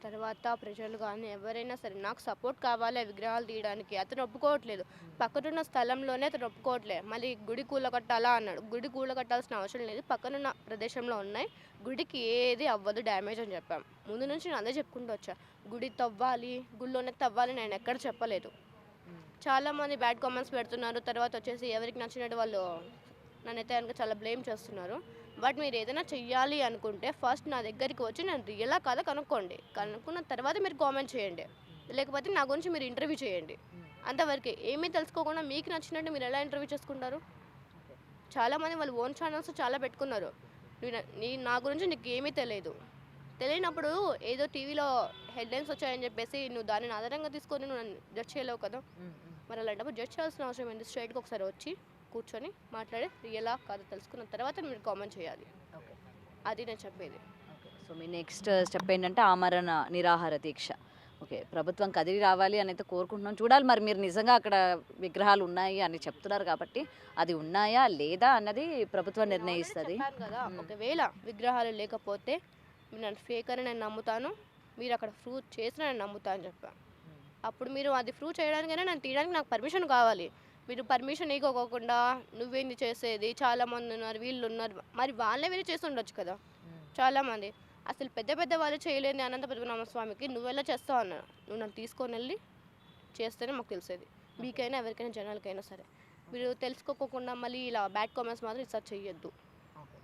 C: తర్వాత ప్రజలు కానీ ఎవరైనా సరే నాకు సపోర్ట్ కావాలి విగ్రహాలు తీయడానికి. అతను ఒప్పుకోవట్లేదు, పక్కనున్న స్థలంలోనే అతను ఒప్పుకోవట్లేదు. మళ్ళీ గుడి కూలగట్టాలా అన్నాడు. గుడి కూలగట్టాల్సిన అవసరం లేదు, పక్కనున్న ప్రదేశంలో ఉన్నాయి, గుడికి ఏది అవ్వదు డ్యామేజ్ అని చెప్పాం. ముందు నుంచి నేను అదే చెప్పుకుంటూ వచ్చా, గుడి తవ్వాలి గుడిలోనే తవ్వాలి నేను ఎక్కడ చెప్పలేదు. చాలామంది బ్యాడ్ కామెంట్స్ పెడుతున్నారు, తర్వాత వచ్చేసి ఎవరికి నచ్చినట్టు వాళ్ళు నన్నైతే కనుక చాలా బ్లేమ్ చేస్తున్నారు. బట్ మీరు ఏదైనా చెయ్యాలి అనుకుంటే ఫస్ట్ నా దగ్గరికి వచ్చి నేను రియలా కాదా కనుక్కోండి, కనుక్కున్న తర్వాత మీరు కామెంట్ చేయండి, లేకపోతే నా గురించి మీరు ఇంటర్వ్యూ చేయండి. అంతవరకే. ఏమీ తెలుసుకోకుండా మీకు నచ్చినట్టు మీరు ఎలా ఇంటర్వ్యూ చేసుకుంటారు? చాలామంది వాళ్ళు ఓన్ ఛానల్స్ చాలా పెట్టుకున్నారు. నా గురించి నీకు ఏమీ తెలియదు, తెలియనప్పుడు ఏదో టీవీలో హెడ్లైన్స్ వచ్చాయని చెప్పేసి నువ్వు దానిని ఆధారంగా తీసుకొని నువ్వు నన్ను జడ్జ్ చేయలేవు కదా. మరి అలాంటప్పుడు జడ్జ్ చేయాల్సిన అవసరం ఏంటి? స్ట్రైట్గా ఒకసారి వచ్చి కూర్చొని మాట్లాడి రియలా కాదు తెలుసుకున్న తర్వాత మీరు కామెంట్ చేయాలి.
B: ఓకే,
C: అది నేను చెప్పేది.
B: సో మీ నెక్స్ట్ స్టెప్ ఏంటంటే ఆమరణ నిరాహార దీక్ష. ఓకే, ప్రభుత్వం కదిలి రావాలి అని అయితే కోరుకుంటున్నాం. చూడాలి మరి మీరు నిజంగా అక్కడ విగ్రహాలు ఉన్నాయి అని చెప్తున్నారు కాబట్టి అది ఉన్నాయా లేదా అన్నది ప్రభుత్వం నిర్ణయిస్తుంది
C: కదా. ఒకవేళ విగ్రహాలు లేకపోతే మీరు నన్ను ఫేక్ అని నేను నమ్ముతాను, మీరు అక్కడ ప్రూవ్ చేసిన నేను నమ్ముతా అని చెప్పాను. అప్పుడు మీరు అది ప్రూవ్ చేయడానికైనా నేను తీయడానికి నాకు పర్మిషన్ కావాలి. మీరు పర్మిషన్ ఇవ్వకోకుండా నువ్వేంది చేసేది, చాలామంది ఉన్నారు వీళ్ళు ఉన్నారు, మరి వాళ్ళే వెళ్ళి చేసి ఉండొచ్చు కదా. చాలామంది అసలు పెద్ద పెద్ద వాళ్ళు చేయలేని అనంత పద్మనాభ స్వామికి నువ్వెలా చేస్తావు అన్న, నువ్వు నన్ను తీసుకొని వెళ్ళి చేస్తేనే మాకు తెలిసేది, మీకైనా ఎవరికైనా జనాలకైనా సరే. మీరు తెలుసుకోకుండా మళ్ళీ ఇలా బ్యాడ్ కామెంట్స్ మాత్రం రీసెర్చ్ చేయొద్దు.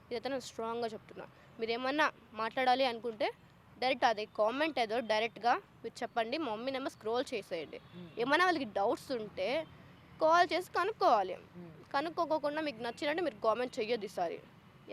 C: ఇదైతే నేను స్ట్రాంగ్గా చెప్తున్నా. మీరు ఏమన్నా మాట్లాడాలి అనుకుంటే డైరెక్ట్ అదే కామెంట్ ఏదో డైరెక్ట్గా మీరు చెప్పండి, మా మమ్మీ నెంబర్ స్క్రోల్ చేసేయండి. ఏమైనా వాళ్ళకి డౌట్స్ ఉంటే కాల్ చేసి కనుక్కోవాలి. కనుక్కోకుండా మీకు నచ్చినట్టు మీరు కామెంట్ చెయ్యొద్దు. ఈసారి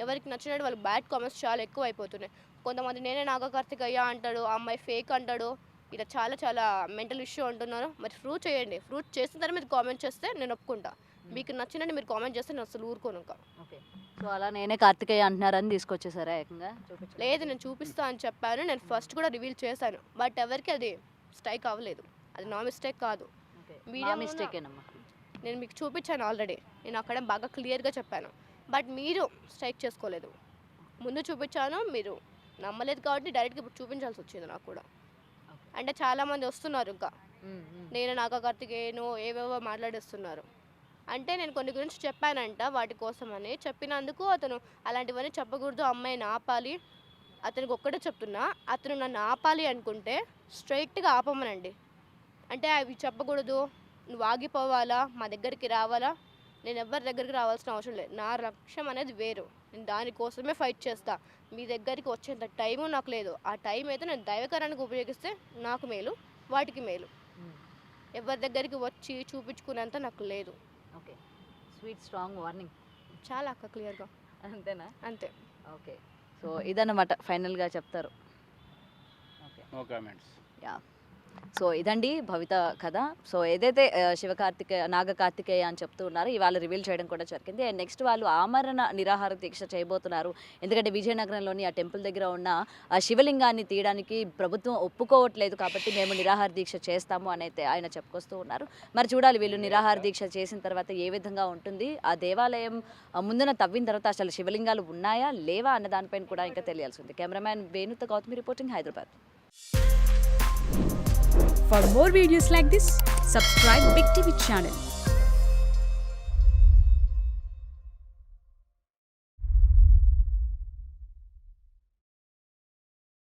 C: ఎవరికి నచ్చినట్టు వాళ్ళకి బ్యాడ్ కామెంట్స్ చాలా ఎక్కువ అయిపోతున్నాయి. కొంతమంది నేనే నాగ కార్తికేయ అంటాడు, ఆ అమ్మాయి ఫేక్ అంటాడు, ఇలా చాలా చాలా మెంటల్ ఇష్యూ అంటున్నారు. మరి ప్రూవ్ చేయండి, ప్రూవ్ చేసిన తర్వాత మీరు కామెంట్ చేస్తే నేను ఒప్పుకుంటా. మీకు నచ్చినట్టు మీరు కామెంట్ చేస్తే నేను అసలు ఊరుకోను ఇంకా.
B: ఓకే, సో అలా నేనే కార్తికేయ అంటున్నారని తీసుకొచ్చేసారా ఏకంగా?
C: లేదు, నేను చూపిస్తా అని చెప్పాను, నేను ఫస్ట్ కూడా రివీల్ చేశాను, బట్ ఎవరికి అది స్ట్రైక్ అవ్వలేదు. అది నా మిస్టేక్ కాదు,
B: మిస్టేకేనమ్మా.
C: నేను మీకు చూపించాను ఆల్రెడీ, నేను అక్కడ బాగా క్లియర్గా చెప్పాను, బట్ మీరు స్ట్రైక్ చేసుకోలేదు. ముందు చూపించాను, మీరు నమ్మలేదు కాబట్టి డైరెక్ట్గా ఇప్పుడు చూపించాల్సి వచ్చింది నాకు కూడా. అంటే చాలామంది వస్తున్నారు ఇంకా నేను నాగ కార్తికేయను ఏవేవో మాట్లాడిస్తున్నారు. అంటే నేను కొన్ని గురించి చెప్పానంట, వాటి కోసమని చెప్పినందుకు అతను అలాంటివన్నీ చెప్పకూడదు, అమ్మాయిని ఆపాలి, అతనికి ఒక్కటే చెప్తున్నా, అతను నన్ను ఆపాలి అనుకుంటే స్ట్రైట్గా ఆపమనండి. అంటే అవి చెప్పకూడదు, నువ్వు ఆగిపోవాలా, మా దగ్గరికి రావాలా, నేను ఎవరి దగ్గరికి రావాల్సిన అవసరం లేదు. నా లక్ష్యం అనేది వేరు, నేను దానికోసమే ఫైట్ చేస్తా. మీ దగ్గరికి వచ్చేంత టైము నాకు లేదు. ఆ టైం అయితే నేను దైవకరానికి ఉపయోగిస్తే నాకు మేలు, వాటికి మేలు. ఎవరి దగ్గరికి వచ్చి చూపించుకునేంత నాకు లేదు.
B: Okay, sweet strong warning.
C: చాలా అక్క క్లియర్గా.
B: అంతేనా?
C: అంతే.
B: ఓకే, సో ఇదన్నమాట ఫైనల్గా చెప్తారు. Okay,
A: no comments.
B: Yeah, so ఇదండి భవిత కథ. సో ఏదైతే నాగ కార్తికేయ అని చెప్తూ ఉన్నారో ఇవాళ రివీల్ చేయడం కూడా జరిగింది. అండ్ నెక్స్ట్ వాళ్ళు ఆమరణ నిరాహార దీక్ష చేయబోతున్నారు. ఎందుకంటే విజయనగరంలోని ఆ టెంపుల్ దగ్గర ఉన్న ఆ శివలింగాన్ని తీయడానికి ప్రభుత్వం ఒప్పుకోవట్లేదు కాబట్టి మేము నిరాహార దీక్ష చేస్తాము అని అయితే ఆయన చెప్పుకొస్తూ ఉన్నారు. మరి చూడాలి వీళ్ళు నిరాహార దీక్ష చేసిన తర్వాత ఏ విధంగా ఉంటుంది, ఆ దేవాలయం ముందున తవ్విన తర్వాత అసలు శివలింగాలు ఉన్నాయా లేవా అన్న దానిపైన కూడా ఇంకా తెలియాల్సి ఉంది. కెమెరామ్యాన్ వేణుతో Gautami reporting, Hyderabad.
D: For more videos like this, subscribe Big TV channel.